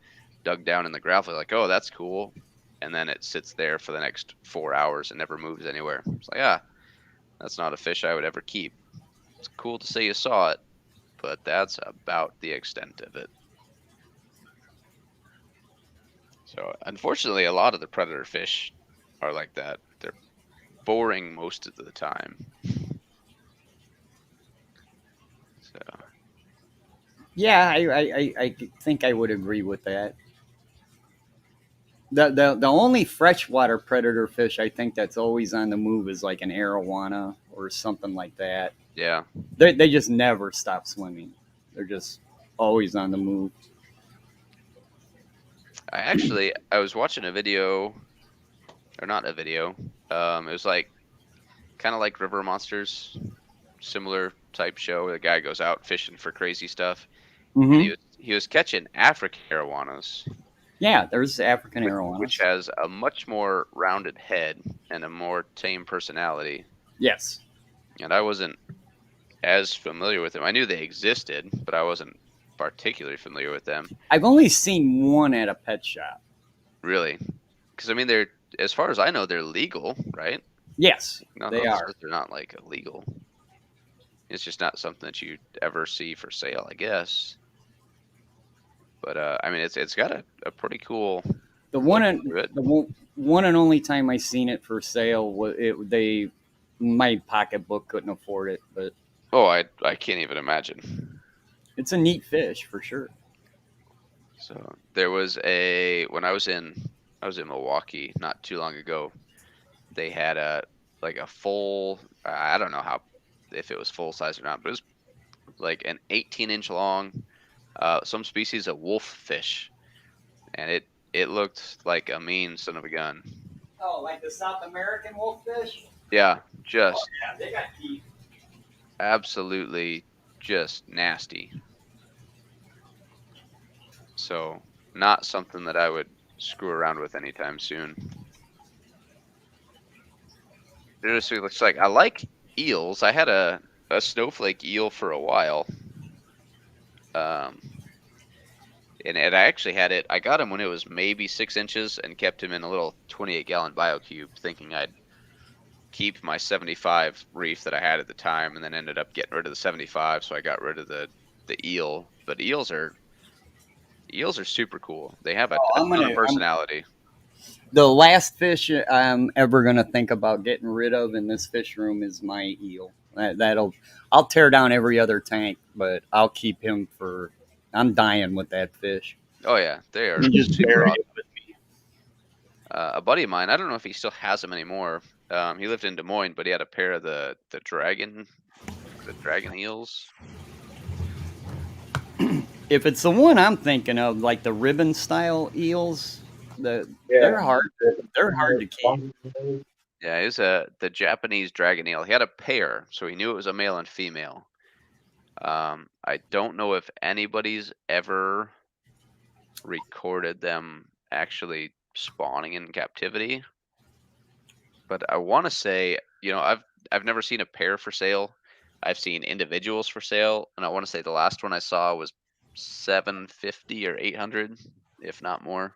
dug down in the gravel, you're like, oh, that's cool. And then it sits there for the next 4 hours and never moves anywhere. It's like, that's not a fish I would ever keep. It's cool to say you saw it, but that's about the extent of it. So unfortunately, a lot of the predator fish are like that. They're boring most of the time. So Yeah, I think I would agree with that. The only freshwater predator fish I think that's always on the move is like an arowana or something like that. yeah, They just never stop swimming. They're just always on the move. I was watching a video, or not a video. It was like kind of like River Monsters, similar type show. Where the guy goes out fishing for crazy stuff. Mm-hmm. And he was catching African arowanas. Yeah, there's African arowanas, which has a much more rounded head and a more tame personality. Yes. And I wasn't as familiar with them. I knew they existed, but I wasn't particularly familiar with them. I've only seen one at a pet shop. Really, because I mean, they're, as far as I know, they're legal, right? Yes, No, they no, are. they're not like illegal. It's just not something that you ever see for sale, I guess. But I mean, it's got a pretty cool The look one and to it. one and only time I seen it for sale was my pocketbook couldn't afford it, but Oh, I can't even imagine. it's a neat fish for sure. So there was when I was in Milwaukee not too long ago. They had a full, I don't know how, if it was full size or not, but it was like an 18-inch long, some species of wolf fish, and it looked like a mean son of a gun. Oh, like the South American wolffish? Yeah, just Yeah, they got teeth. absolutely just nasty. So not something that I would screw around with anytime soon. It just looks like, I like eels. I had a snowflake eel for a while. Um, and I actually had it. I got him when it was maybe 6 inches and kept him in a little 28-gallon BioCube, thinking I'd keep my 75 reef that I had at the time, and then ended up getting rid of the 75. So I got rid of the eel. But eels are super cool. They have a ton of personality. The last fish I'm ever gonna think about getting rid of in this fish room is my eel. I'll tear down every other tank, but I'll keep him for. I'm dying with that fish. Oh yeah, they are You just super bury awesome. it with me. A buddy of mine, I don't know if he still has them anymore. He lived in Des Moines, but he had a pair of the dragon eels. If it's the one I'm thinking of, like the ribbon style eels, they're hard. They're hard to keep. Yeah, he was the Japanese dragon eel. He had a pair, so he knew it was a male and female. I don't know if anybody's ever recorded them actually spawning in captivity, but I want to say, I've never seen a pair for sale. I've seen individuals for sale, and I want to say the last one I saw was 750 or 800, if not more.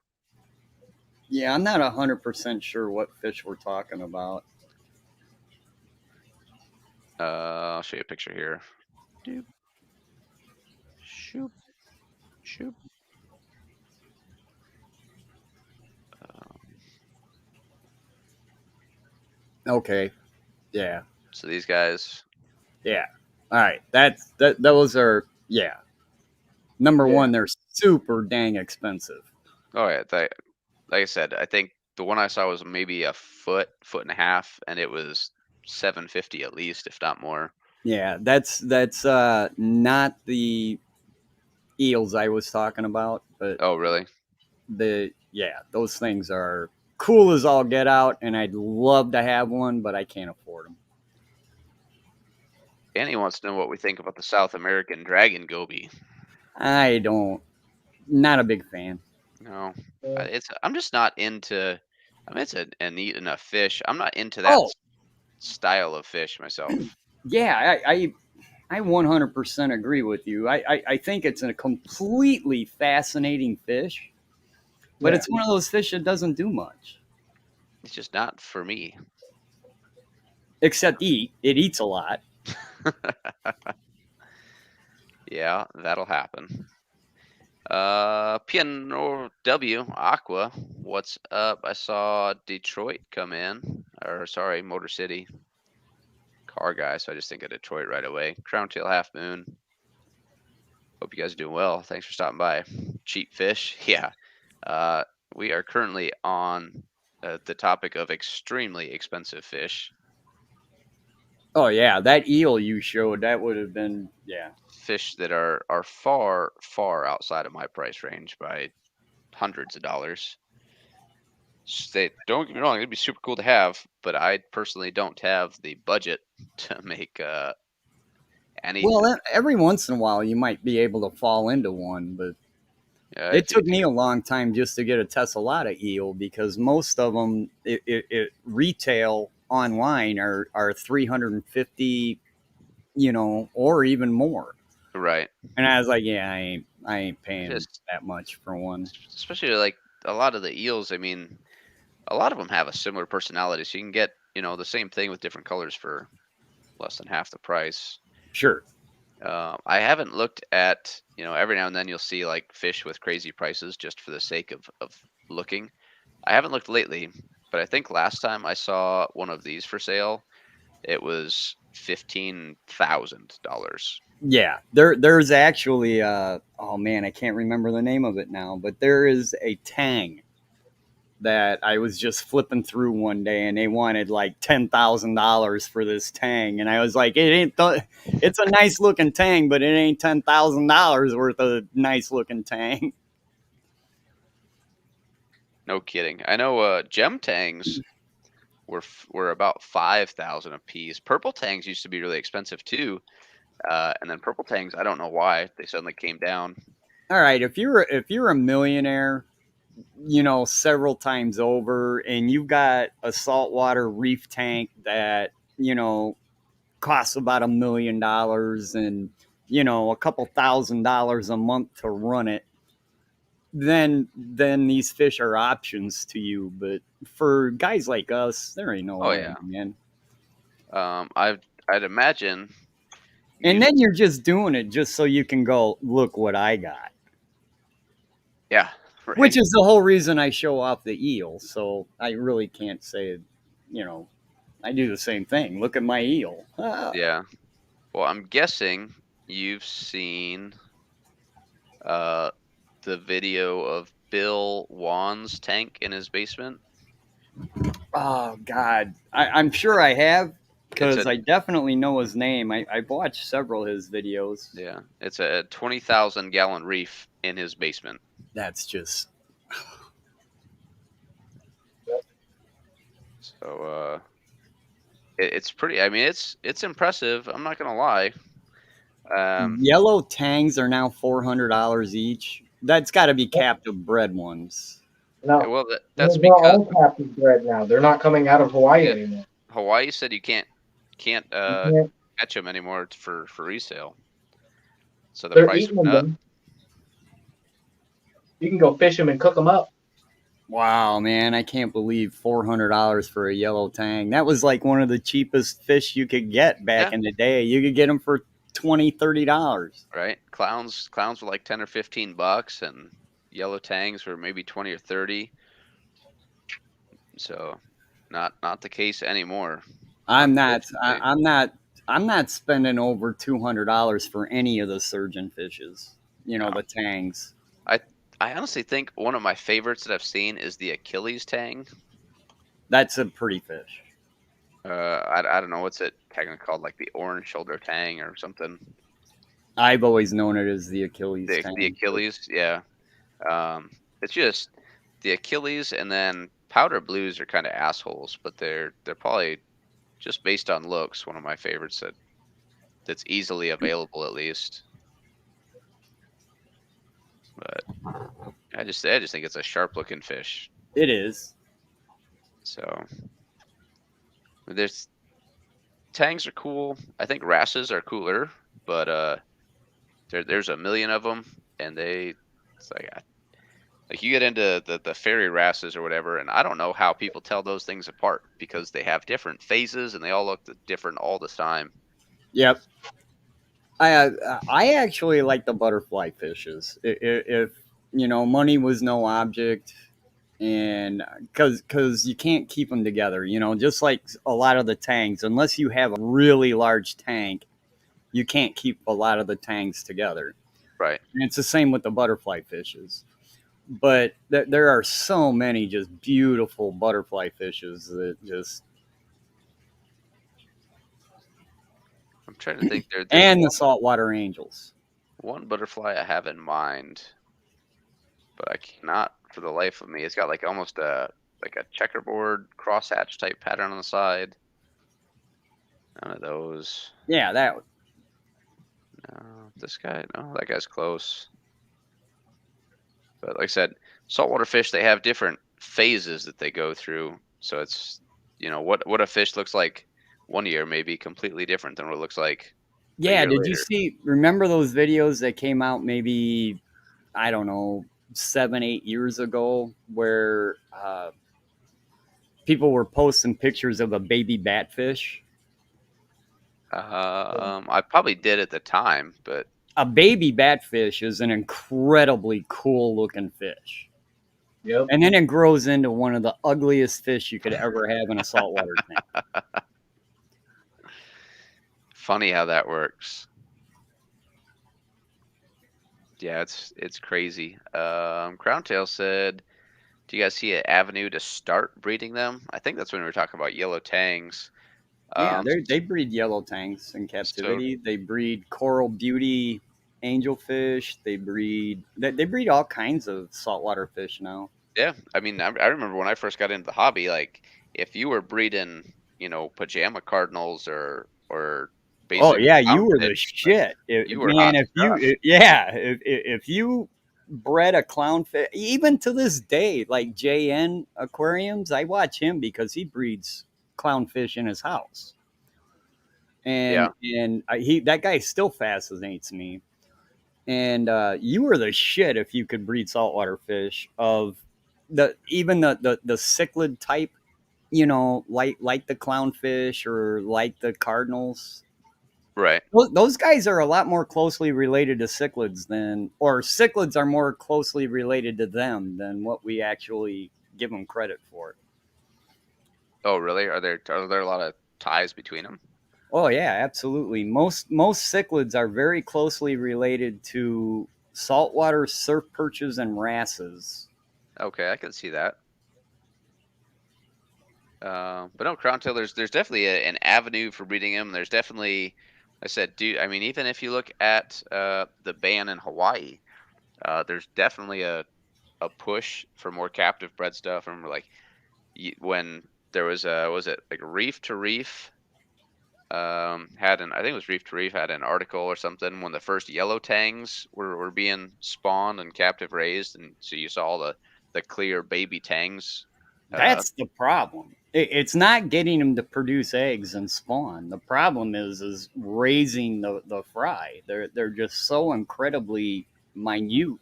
Yeah, I'm not 100% sure what fish we're talking about. I'll show you a picture here. Doop. Shoop. Shoop. Okay. Yeah. So these guys. Yeah. All right. Those are Number one, they're super dang expensive. Oh yeah, like I said, I think the one I saw was maybe a foot and a half, and it was 750 at least, if not more. Yeah, that's not the eels I was talking about, but Oh really? those things are cool as all get out, and I'd love to have one, but I can't afford them. Annie wants to know what we think about the South American dragon goby. I don't, not a big fan. No, I'm just not into. I mean, it's a neat enough fish. I'm not into that style of fish myself. Yeah, I 100% agree with you. I think it's a completely fascinating fish, but it's one of those fish that doesn't do much. It's just not for me. Except eat. It eats a lot. Yeah, that'll happen. PNW Aqua, what's up? I saw Detroit come in, or sorry, Motor City. Car guy, so I just think of Detroit right away. Crown Tail Half Moon. Hope you guys are doing well. Thanks for stopping by. Cheap fish, yeah. We are currently on the topic of extremely expensive fish. Oh yeah, that eel you showed, that would have been fish that are far outside of my price range by hundreds of dollars. They, don't get me wrong, it'd be super cool to have, but I personally don't have the budget to make anything. Well, every once in a while you might be able to fall into one, but it took me a long time just to get a Tesselata eel, because most of them it retail online are 350, or even more. Right. And I was like, yeah, I ain't paying Just that much for one. especially like a lot of the eels. I mean, a lot of them have a similar personality, so you can get the same thing with different colors for less than half the price. Sure. I haven't looked at, every now and then you'll see like fish with crazy prices just for the sake of looking. I haven't looked lately, but I think last time I saw one of these for sale, it was $15,000. Yeah, there's actually oh man, I can't remember the name of it now, but there is a Tang that I was just flipping through one day, and they wanted like $10,000 for this Tang, and I was like, it's a nice looking Tang, but it ain't $10,000 worth of nice looking Tang. No kidding. I know gem tangs were about 5,000 a piece. Purple tangs used to be really expensive too. And then purple tangs, I don't know why they suddenly came down. All right, if you're a millionaire, several times over, and you've got a saltwater reef tank that costs about $1 million and a couple $1,000s a month to run it, then these fish are options to you. But for guys like us, there ain't no Oh way, yeah. man. I'd imagine. And then you're just doing it just so you can go, look what I got. Yeah. Right. Which is the whole reason I show off the eel. So I really can't say, I do the same thing. Look at my eel. Ah. Yeah. Well, I'm guessing you've seen the video of Bill Wan's tank in his basement. Oh God, I'm sure I have, because a- I definitely know his name. I've watched several of his videos. Yeah, it's a 20,000 gallon reef in his basement. That's just So it's pretty. I mean, it's impressive. I'm not gonna lie. yellow Tangs are now $400 each. That's got to be captive bred ones. No, Well, that's they're because all captive bred now. They're not coming out of Hawaii Yeah. anymore. Hawaii said you can't You can't- catch them anymore for resale. So the they're price eating went up. them. You can go fish them and cook them up. Wow, man, I can't believe $400 for a yellow Tang. That was like one of the cheapest fish you could get back Yeah. in the day. You could get them for $20-$30. Right? Clowns were like 10 or $15, and yellow tangs were maybe 20 or 30. So not the case anymore. I'm not Unfortunately. I'm not spending over $200 for any of the surgeon fishes. The Tangs. I honestly think one of my favorites that I've seen is the Achilles Tang. That's a pretty fish. I don't know what's it technically called, like the orange shoulder tang or something. I've always known it as the Achilles Tang. The Achilles, yeah. It's just the Achilles, and then powder blues are kind of assholes, but they're probably just based on looks one of my favorites that's easily available at least. But I just think it's a sharp looking fish. It is. So there's tangs are cool. I think wrasses are cooler, but there's a million of them, and it's like you get into the fairy wrasses or whatever, and I don't know how people tell those things apart because they have different phases and they all look different all the time. Yep. I actually like the butterfly fishes. If money was no object, and because you can't keep them together, just like a lot of the tanks, unless you have a really large tank, you can't keep a lot of the tanks together. Right. And it's the same with the butterfly fishes. But there are so many just beautiful butterfly fishes that just. I'm trying to think. And the saltwater angels. One butterfly I have in mind, but I cannot for the life of me. It's got like almost a checkerboard crosshatch type pattern on the side. None of those. Yeah, that. No, this guy. No, that guy's close. But like I said, saltwater fish, they have different phases that they go through. So it's what a fish looks like one year may be completely different than what it looks like a Yeah, year did you later. see? Remember those videos that came out maybe, I don't know, 7, 8 years ago, where people were posting pictures of a baby batfish? I probably did at the time, but A baby batfish is an incredibly cool looking fish. Yep. And then it grows into one of the ugliest fish you could ever have in a saltwater tank. funny how that works. Yeah, it's crazy. Crowntail said, "Do you guys see an avenue to start breeding them?" I think that's when we were talking about yellow tangs. Yeah, Um, they breed yellow tangs in so captivity. They breed coral beauty angelfish. They breed all kinds of saltwater fish now. yeah, I mean, I remember when I first got into the hobby, like if you were breeding, pajama cardinals or Oh basically yeah, you were clownfish, the like shit, you were man. hot stuff. Yeah, if you bred a clownfish, even to this day, like JN Aquariums, I watch him because he breeds clownfish in his house, Yeah, and he that guy still fascinates me. And you were the shit if you could breed saltwater fish of the cichlid type, like the clownfish or like the cardinals. right. Those guys are a lot more closely related to cichlids or cichlids are more closely related to them than what we actually give them credit for. Oh, really? Are there a lot of ties between them? Oh yeah, absolutely. Most cichlids are very closely related to saltwater surf perches and wrasses. Okay, I can see that. But no, crowntail. There's definitely an avenue for breeding them. There's definitely, I said, I mean, even if you look at the ban in Hawaii, there's definitely a push for more captive bred stuff. I remember like when there was it like Reef to Reef I think it was Reef to Reef had an article or something when the first yellow tangs were being spawned and captive raised, and so you saw the clear baby tangs. That's the problem. It's not getting them to produce eggs and spawn. The problem is raising the fry. They're just so incredibly minute.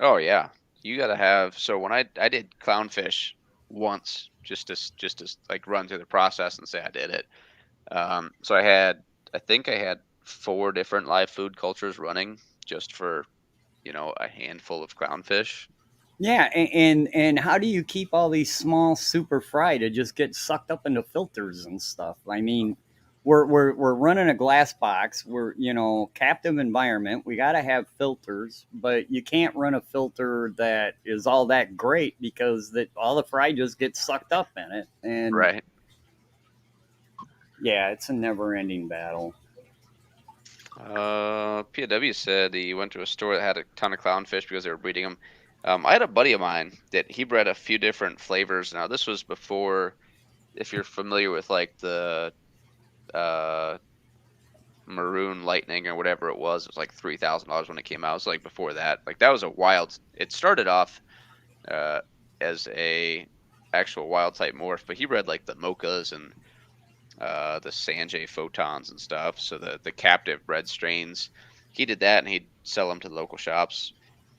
Oh yeah, you gotta have. So when I did clownfish once, just to like run through the process and say I did it. So I think I had 4 different live food cultures running just for a handful of clownfish. Yeah, and how do you keep all these small super fry to just get sucked up into filters and stuff? I mean, we're running a glass box. We're captive environment. We got to have filters, but you can't run a filter that is all that great because that all the fry just gets sucked up in it. And Right. yeah, it's a never-ending battle. PW said he went to a store that had a ton of clownfish because they were breeding them. I had a buddy of mine that he bred a few different flavors. Now this was before, if you're familiar with like the uh, maroon lightning or whatever it was like $3,000 when it came out. It was like before that. Like that was a wild. It started off uh, as a actual wild type morph, but he bred like the mochas and the Sanjay photons and stuff. So the captive bred strains, he did that and he'd sell them to the local shops.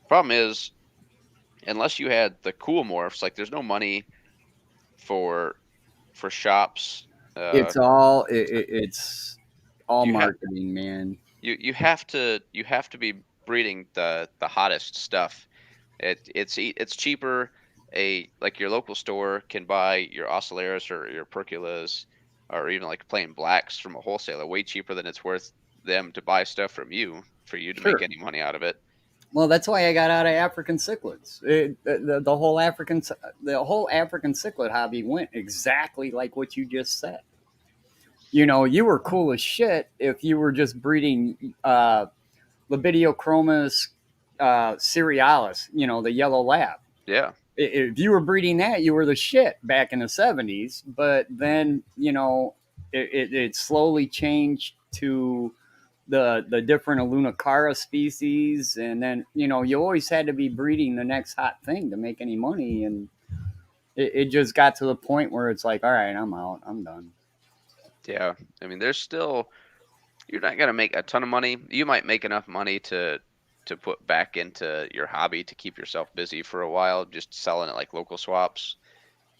Problem is, unless you had the cool morphs, like there's no money for shops. Uh, It's all you have marketing, man. you have to be breeding the hottest stuff. It's cheaper. Like your local store can buy your Oscilleras or your Perculas or even like plain blacks from a wholesaler way cheaper than it's worth them to buy stuff from you for you to make Sure. any money out of it. Well, that's why I got out of African cichlids. The whole African cichlid hobby went exactly like what you just said. You were cool as shit if you were just breeding Labidiochromis cerealis, the yellow lab. Yeah, If you were breeding that, you were the shit back in the 70s. But then, it slowly changed to the different Alunicara species, and then you always had to be breeding the next hot thing to make any money, and it just got to the point where it's like, all right, I'm out, I'm done. yeah. I mean, there's still you're not gonna make a ton of money. You might make enough money to put back into your hobby to keep yourself busy for a while, just selling it like local swaps.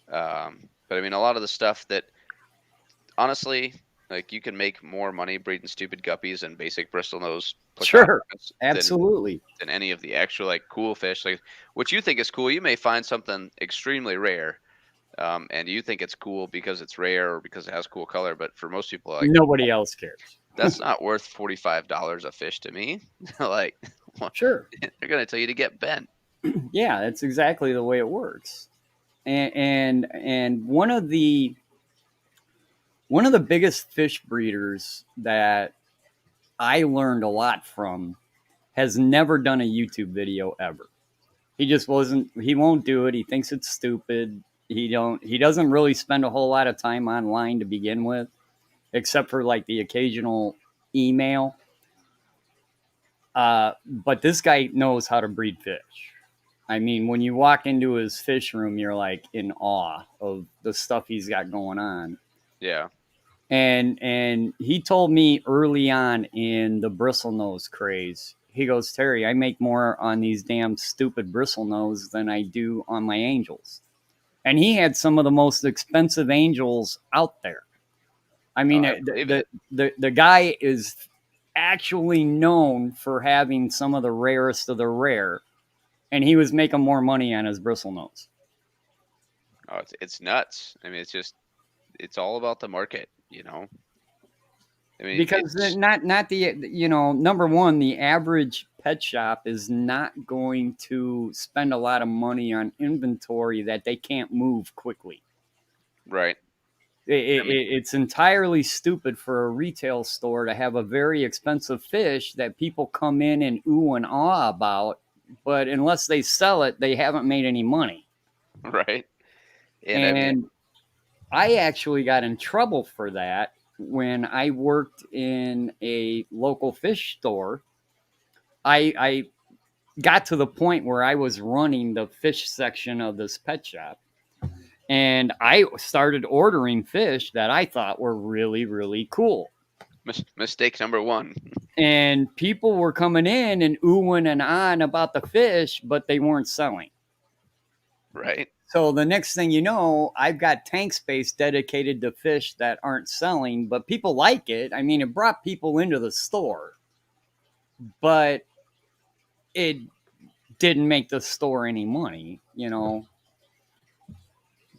But I mean, a lot of the stuff that honestly, like you can make more money breeding stupid guppies and basic bristlenose Sure, placoderms absolutely. than any of the actual like cool fish. Like what you think is cool, you may find something extremely rare, and you think it's cool because it's rare or because it has cool color. But for most people, like Nobody else cares. that's not worth $45 a fish to me. Like Sure. they're gonna tell you to get bent. Yeah, that's exactly the way it works. And one of the biggest fish breeders that I learned a lot from has never done a YouTube video ever. He just wasn't he won't do it. He thinks it's stupid. He doesn't really spend a whole lot of time online to begin with, except for like the occasional email. But this guy knows how to breed fish. I mean, when you walk into his fish room, you're like in awe of the stuff he's got going on. Yeah. And he told me early on in the bristlenose craze, he goes, Terry, I make more on these damn stupid bristlenose than I do on my angels. And he had some of the most expensive angels out there. I mean, I believe it. the guy is actually known for having some of the rarest of the rare, and he was making more money on his bristlenose. Oh, it's nuts. I mean, it's all about the market, I mean, Because it's not the number one, the average pet shop is not going to spend a lot of money on inventory that they can't move quickly. right. I mean, It's entirely stupid for a retail store to have a very expensive fish that people come in and ooh and ah about, but unless they sell it, they haven't made any money. right. And I mean, And I actually got in trouble for that when I worked in a local fish store. I got to the point where I was running the fish section of this pet shop. And I started ordering fish that I thought were really, really cool. mistake number one. And people were coming in and oohing and ahhing about the fish, but they weren't selling. Right. So the next thing you know, I've got tank space dedicated to fish that aren't selling, but people like it. I mean, it brought people into the store, but it didn't make the store any money.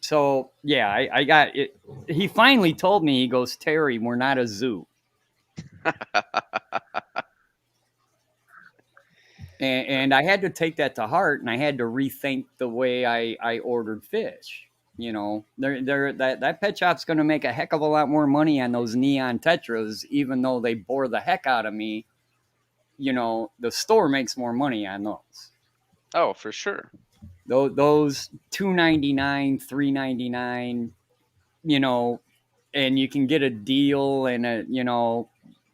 So yeah, I got it. He finally told me, he goes, Terry, we're not a zoo. And I had to take that to heart, and I had to rethink the way I ordered fish. That pet shop's going to make a heck of a lot more money on those neon tetras, even though they bore the heck out of me. The store makes more money on those. Oh, for sure. Those $2.99, $3.99, and you can get a deal and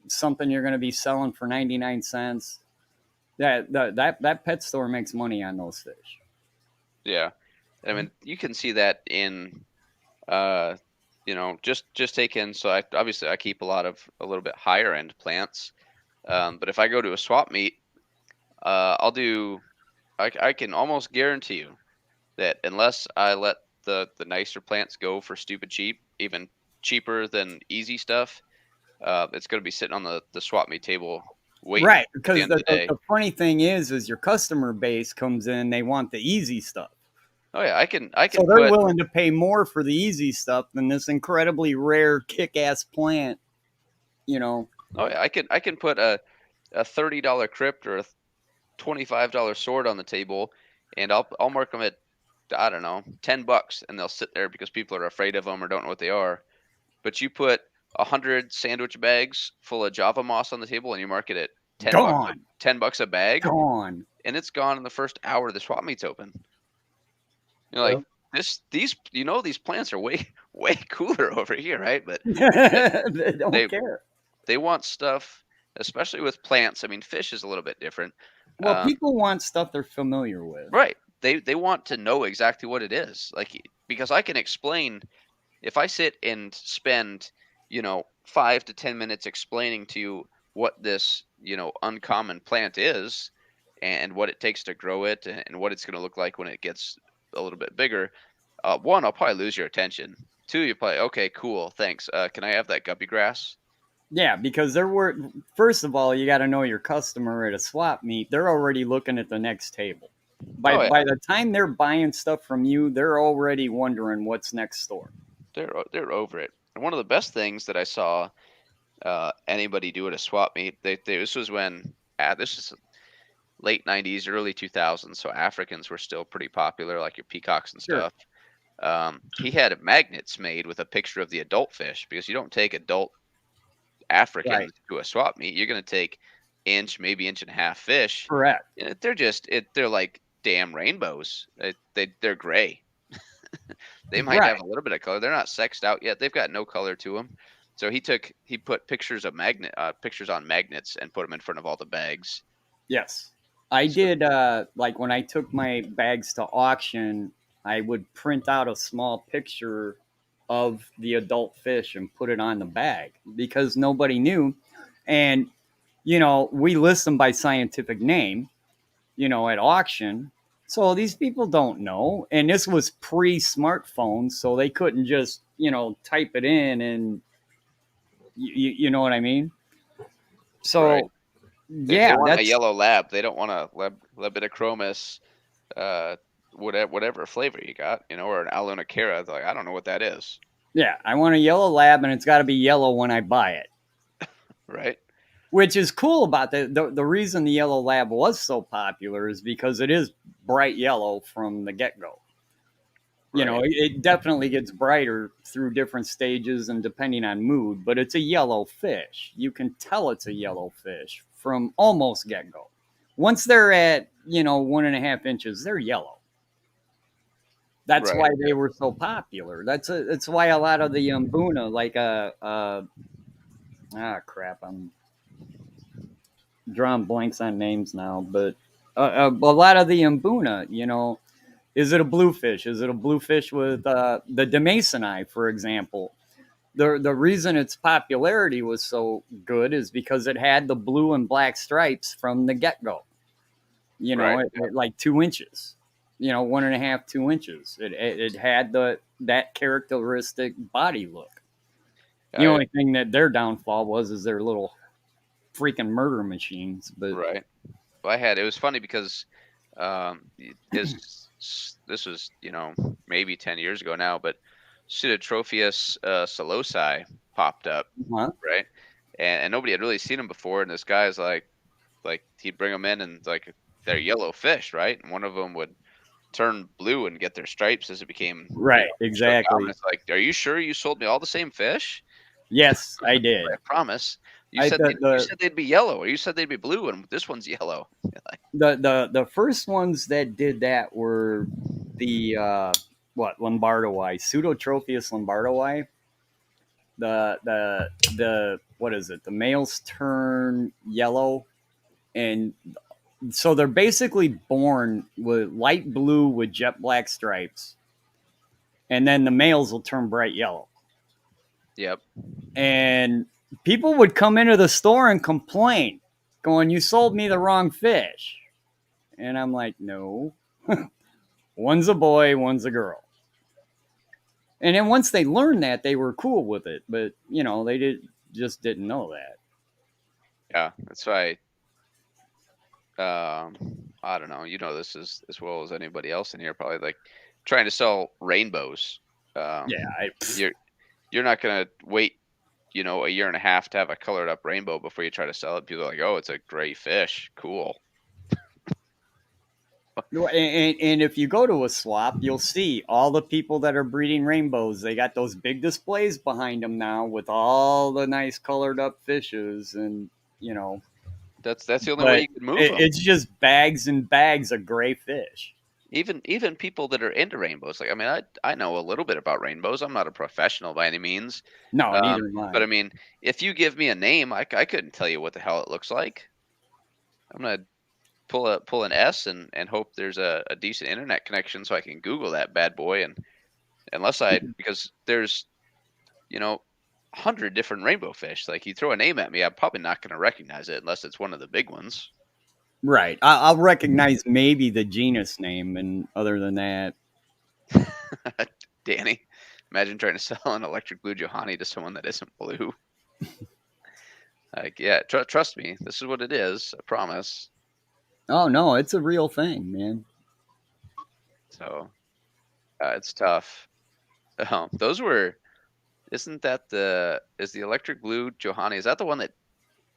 something you're going to be selling for 99 cents. That pet store makes money on those fish. Yeah. I mean, you can see that in, just taking. So I keep a little bit higher end plants. But if I go to a swap meet, I can almost guarantee you that unless I let the nicer plants go for stupid cheap, even cheaper than easy stuff, it's going to be sitting on the swap meet table waiting. Right, at because the end of the day. the funny thing is your customer base comes in, they want the easy stuff. Oh yeah, I can. So they're willing to pay more for the easy stuff than this incredibly rare kick-ass plant. Oh yeah, I can put a $30 crypt or a $25 sword on the table, and I'll mark them at, I don't know, $10, and they'll sit there because people are afraid of them or don't know what they are. But you put 100 sandwich bags full of Java moss on the table, and you mark it at $10. $10 a bag. Gone. And it's gone in the first hour the swap meet's open. You're like, these plants are way cooler over here, right? But they don't care. They want stuff, especially with plants. I mean, fish is a little bit different. Well, people want stuff they're familiar with. Right. They want to know exactly what it is. Like, because I can explain, if I sit and spend, 5 to 10 minutes explaining to you what this, uncommon plant is and what it takes to grow it and what it's going to look like when it gets a little bit bigger, one, I'll probably lose your attention. Two, you're probably, okay, cool, thanks. Can I have that guppy grass? Yeah, because first of all, you got to know your customer at a swap meet. They're already looking at the next table. By Oh, yeah. by the time they're buying stuff from you, they're already wondering what's next door. They're over it. And one of the best things that I saw anybody do at a swap meet, this was when, this is late 90s, early 2000s, so Africans were still pretty popular, like your peacocks and Sure. stuff. He had magnets made with a picture of the adult fish, because you don't take adult Africans Right. to a swap meet. You're going to take inch, maybe inch and a half fish. Correct. And they're like damn rainbows. They're gray. They might Right. have a little bit of color. They're not sexed out yet. They've got no color to them. So he put pictures on magnets and put them in front of all the bags. Yes. I So- did, like when I took my bags to auction, I would print out a small picture of the adult fish and put it on the bag because nobody knew. And, we list them by scientific name, at auction. So these people don't know. And this was pre smartphone, so they couldn't just, type it in and, you know what I mean? So, Right. They yeah, want a that's. yellow lab. They don't want a Libidinochromis, whatever flavor you got, or an Alonocara. They're like, I don't know what that is. Yeah, I want a yellow lab, and it's got to be yellow when I buy it. Right. Which is cool about the reason the yellow lab was so popular is because it is bright yellow from the get go. Right. It definitely gets brighter through different stages and depending on mood, but it's a yellow fish. You can tell it's a yellow fish from almost get go. Once they're at 1.5 inches, they're yellow. That's Right. why they were so popular. That's why a lot of the Mbuna, like crap, I'm drawing blanks on names now, but a lot of the Mbuna, is it a bluefish? Is it a bluefish with the Demasoni, for example? The reason its popularity was so good is because it had the blue and black stripes from the get go. Right. At like 2 inches. 1.5, 2 inches. It had that characteristic body look. The only thing that their downfall was is their little freaking murder machines. But Right. Well, it was funny because this was, maybe 10 years ago now, but Pseudotropheus solosi popped up, right? And nobody had really seen him before. And this guy's like he'd bring them in and like they're yellow fish, right? And one of them would turn blue and get their stripes as it became right, so exactly. common. It's like, are you sure you sold me all the same fish? Yes, I did. I promise. You said they'd be yellow, or you said they'd be blue, and this one's yellow. The first ones that did that were the Lombardoi, Pseudotropheus lombardoi. The what is it? The males turn yellow, and so they're basically born with light blue with jet black stripes, and then the males will turn bright yellow. Yep. And people would come into the store and complain, going, "You sold me the wrong fish." And I'm like, no, one's a boy, one's a girl. And then once they learned that, they were cool with it. But, they just didn't know that. Yeah, that's why. I don't know. This as well as anybody else in here, probably like trying to sell rainbows. You're not gonna wait, a year and a half to have a colored up rainbow before you try to sell it. People are like, oh, it's a gray fish, cool. And if you go to a swap, you'll see all the people that are breeding rainbows. They got those big displays behind them now with all the nice colored up fishes, and that's the only way you can move them. It's just bags and bags of gray fish. Even people that are into rainbows, like, I mean, I know a little bit about rainbows. I'm not a professional by any means. No, neither am I. But I mean, if you give me a name, I couldn't tell you what the hell it looks like. I'm gonna pull an S and hope there's a decent internet connection so I can Google that bad boy. And because there's 100 different rainbow fish. Like, you throw a name at me, I'm probably not going to recognize it unless it's one of the big ones. Right. I'll recognize maybe the genus name, and other than that, Danny, imagine trying to sell an electric blue Johanny to someone that isn't blue. Like, yeah, trust me, this is what it is. I promise. oh no, it's a real thing, man. So it's tough. Those were. Isn't that is the electric blue Johanny? Is that the one that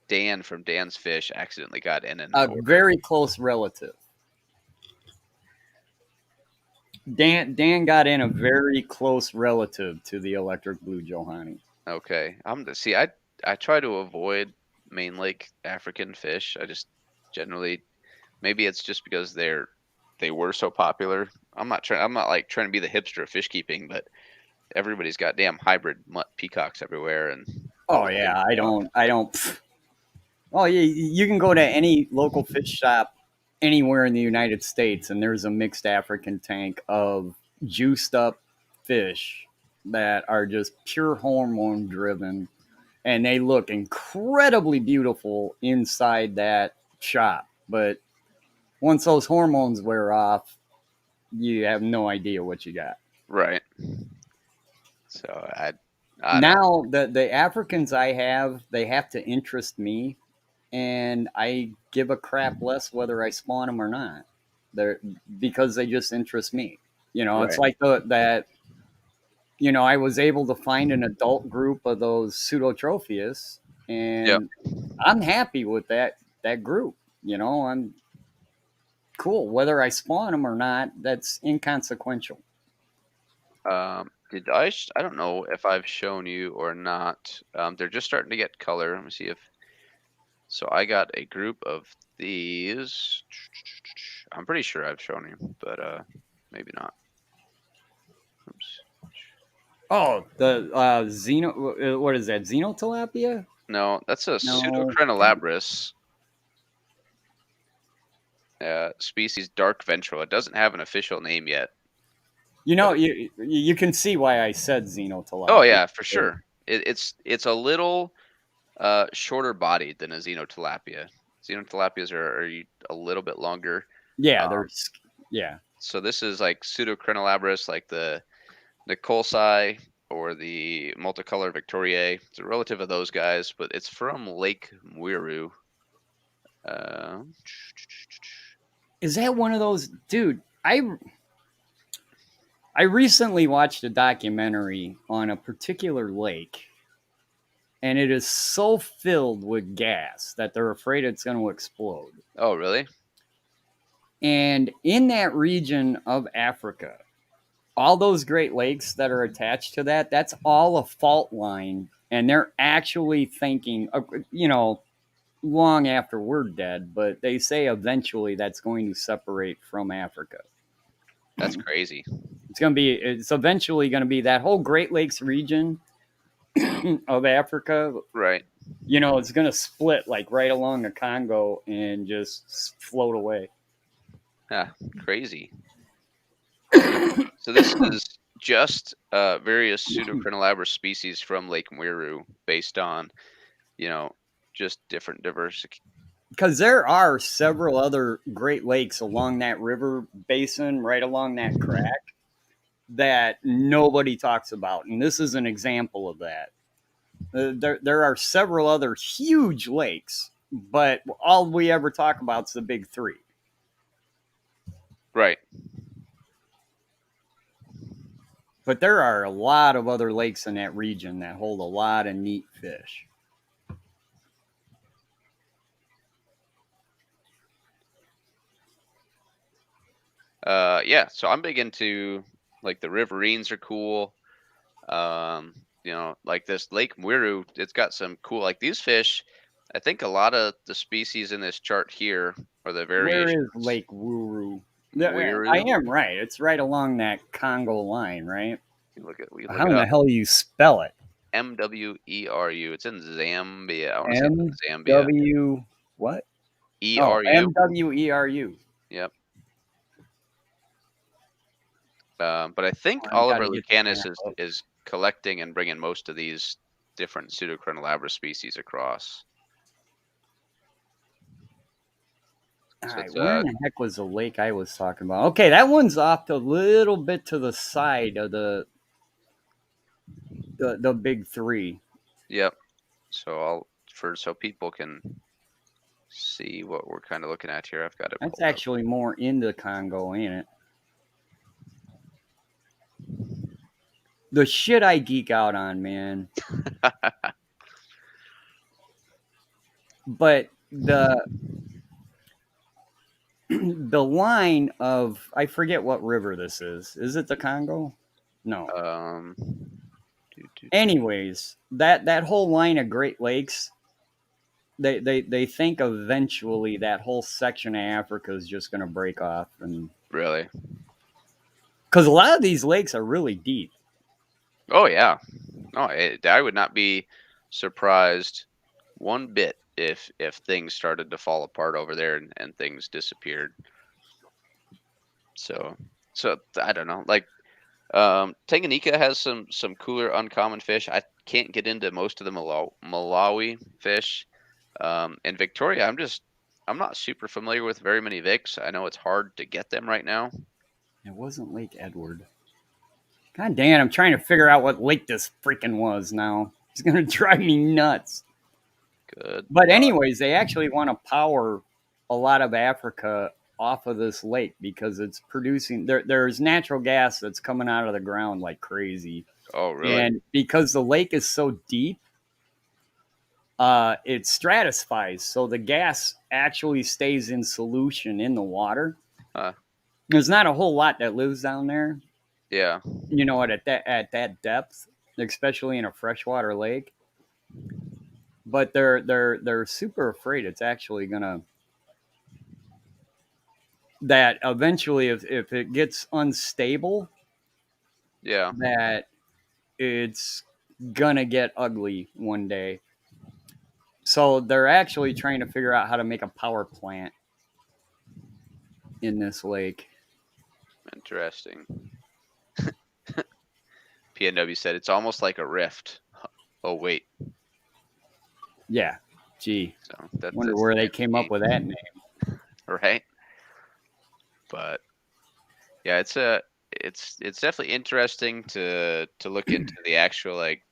Dan from Dan's Fish accidentally got in an A order? very close relative. Dan got in a very close relative to the electric blue Johanny. Okay, see. I try to avoid main lake African fish. I just generally, maybe it's just because they were so popular. I'm not like trying to be the hipster of fish keeping, but everybody's got damn hybrid mutt peacocks everywhere, and Oh yeah, I don't. Oh, you can go to any local fish shop anywhere in the United States, and there's a mixed African tank of juiced up fish that are just pure hormone driven, and they look incredibly beautiful inside that shop. But once those hormones wear off, you have no idea what you got. right. So I don't Now the Africans I have, they have to interest me, and I give a crap less whether I spawn them or not. They're because they just interest me. You know, it's Right. like that. You know, I was able to find an adult group of those Pseudotropheus, Yep. and I'm happy with that group. You know, I'm cool whether I spawn them or not. That's inconsequential. Did I don't know if I've shown you or not. They're just starting to get color. Let me see if. So I got a group of these. I'm pretty sure I've shown you, but maybe not. Oops. Oh, the Xeno. What is that? Xenotilapia? No, that's a No. Pseudocrenolabris species, dark ventral. It doesn't have an official name yet. You know, you can see why I said Xenotilapia. Oh yeah, for sure. It's a little shorter bodied than a Xenotilapia. Xenotilapias are a little bit longer. Yeah, Um, yeah. So this is like Pseudocrenolabris, like the colsi or the multicolor Victoriae. It's a relative of those guys, but it's from Lake Mwiru. Is that one of those, dude? I recently watched a documentary on a particular lake, and it is so filled with gas that they're afraid it's going to explode. Oh, really? And in that region of Africa, all those Great Lakes that are attached to that, that's all a fault line. And they're actually thinking, you know, long after we're dead, but they say eventually that's going to separate from Africa. That's crazy. It's eventually going to be that whole Great Lakes region of Africa. Right. You know, it's going to split like right along the Congo and just float away. Yeah, crazy. So this is just various Pseudocrenolabris species from Lake Mwiru based on, you know, just different diversity. Because there are several other Great Lakes along that river basin, right along that crack, that nobody talks about. And this is an example of that. There are several other huge lakes, but all we ever talk about is the big three. Right. But there are a lot of other lakes in that region that hold a lot of neat fish. Yeah, so I'm big into, like, the riverines are cool. You know, like this Lake Mwiru, it's got some cool, like these fish. I think a lot of the species in this chart here are the Where variations. is Lake Wuru? Mwiru. I am right. It's right along that Congo line, right? We look How it in the up. hell do you spell it? Mweru. It's in Zambia. I want to say it's in Zambia. W what? ERU. MWERU. Yep. But I think Oh, I Oliver gotta get the Lucanus map up. is collecting and bringing most of these different pseudochronolabra species across. All So right, it's where in the heck was the lake I was talking about? Okay, that one's off a little bit to the side of the big three. yep. So so people can see what we're kind of looking at here. I've got it That's pulled up. actually more into Congo, ain't it? The shit I geek out on, man. But the the line of, I forget what river this is. Is it the Congo? No. Anyways, that whole line of Great Lakes, they think eventually that whole section of Africa is just going to break off, and Really? because a lot of these lakes are really deep. Oh yeah. No, I would not be surprised one bit if things started to fall apart over there and things disappeared. So I don't know. Like Tanganyika has some cooler uncommon fish. I can't get into most of the Malawi fish. And Victoria, I'm not super familiar with very many Vicks. I know it's hard to get them right now. It wasn't Lake Edward. God damn, I'm trying to figure out what lake this freaking was now. It's going to drive me nuts. Good. But luck. anyways, they actually want to power a lot of Africa off of this lake because it's producing, there's natural gas that's coming out of the ground like crazy. Oh, really? And because the lake is so deep, it stratifies. So the gas actually stays in solution in the water. Huh. There's not a whole lot that lives down there. Yeah. You know, at that depth, especially in a freshwater lake. But they're super afraid it's actually gonna, that eventually if it gets unstable, Yeah. that it's gonna get ugly one day. So they're actually trying to figure out how to make a power plant in this lake. Interesting. PNW said it's almost like a rift. Oh wait. Yeah. Gee. So Wonder that's where the they name of the came up game, with that name. right? But yeah, it's definitely interesting to look into the actual like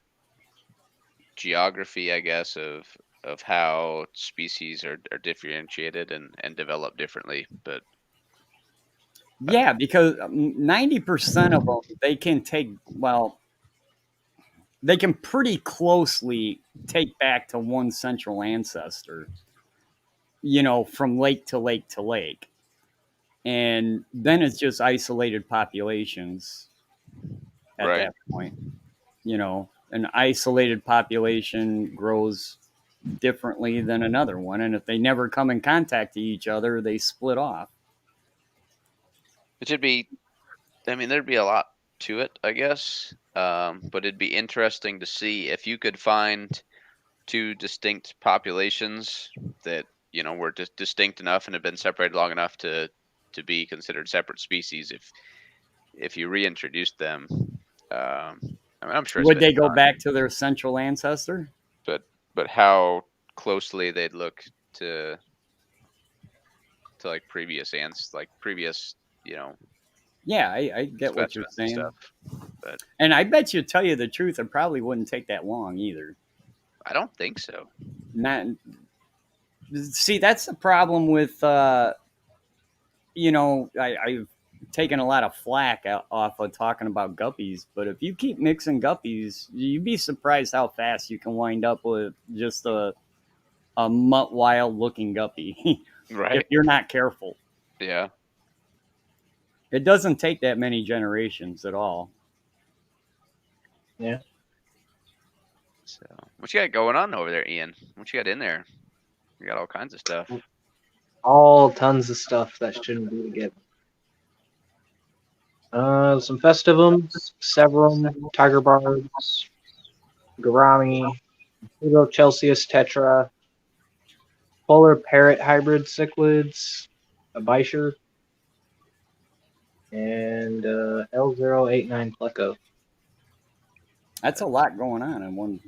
geography, I guess, of how species are differentiated and develop differently. But Yeah, because 90% of them they can take, well, they can pretty closely take back to one central ancestor, you know, from lake to lake to lake. And then it's just isolated populations at right. that point. You know, an isolated population grows differently than another one. And if they never come in contact to each other, they split off. It should be, I mean, there'd be a lot to it, I guess. But it'd be interesting to see if you could find two distinct populations that, you know, were distinct enough and have been separated long enough to be considered separate species. If you reintroduced them, I mean, I'm sure it's Would been they go done, back to their central ancestor? but how closely they'd look to like previous, you know, Yeah, I get what you're specimens and saying. stuff. But And I bet you, tell you the truth, it probably wouldn't take that long either. I don't think so. Not, see, that's the problem with, you know, I've taken a lot of flack off of talking about guppies, but if you keep mixing guppies, you'd be surprised how fast you can wind up with just a mutt wild looking guppy if Right. you're not careful. Yeah. It doesn't take that many generations at all. Yeah. So what you got going on over there, Ian? What you got in there? You got all kinds of stuff. All tons of stuff that shouldn't be together. Some festivums, severum, tiger barbs, gourami, Celsius tetra, polar parrot hybrid cichlids, a bisher, and L089 pleco. That's a lot going on in one.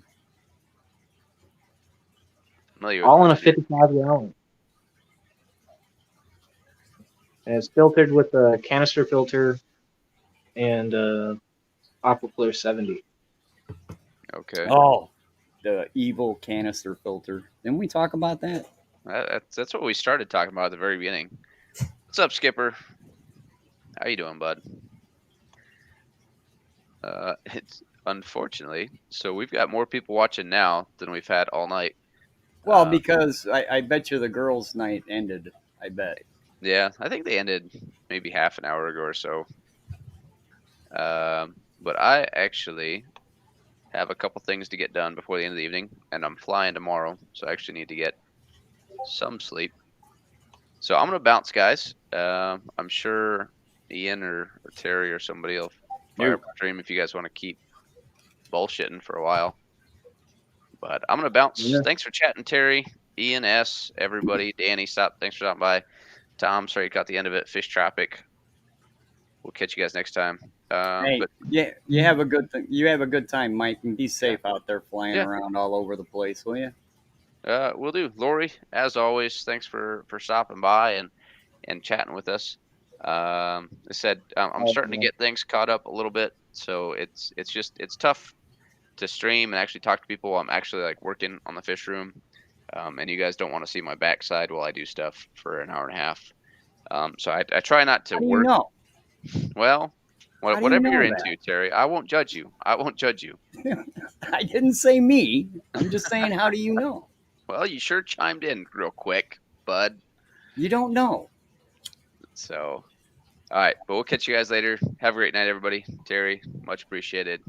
familiar all in with a 55-gallon. And it's filtered with a canister filter and Aquaclear 70. Okay. Oh, the evil canister filter. Didn't we talk about that? That's what we started talking about at the very beginning. What's up, Skipper? How you doing, bud? It's unfortunately, so we've got more people watching now than we've had all night. Well, because I bet you the girls' night ended. I bet. Yeah, I think they ended maybe half an hour ago or so. But I actually have a couple things to get done before the end of the evening, and I'm flying tomorrow, so I actually need to get some sleep. So I'm gonna bounce, guys. I'm sure Ian or Terry or somebody will fire up a stream if you guys want to keep bullshitting for a while. But I'm gonna bounce. Yeah. Thanks for chatting, Terry, Ian, S, everybody, Danny, stop. Thanks for stopping by. Tom, sorry you caught the end of it. Fish Tropic. We'll catch you guys next time. Hey, But yeah, you have a good you have a good time, Mike, and be safe out there flying Yeah. around all over the place, will you? we'll do. Lori, as always, thanks for stopping by and chatting with us. I said I'm starting to get things caught up a little bit, so it's tough to stream and actually talk to people while I'm actually like working on the fish room. And you guys don't want to see my backside while I do stuff for an hour and a half. So I try not to How do you work. know? Well, How do you whatever you're know into, Terry, I won't judge you. I won't judge you. I didn't say me. I'm just saying, how do you know? Well, you sure chimed in real quick, bud. You don't know. So, all right, but we'll catch you guys later. Have a great night, everybody. Terry, much appreciated.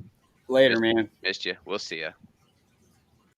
Later, man. Missed you. We'll see you.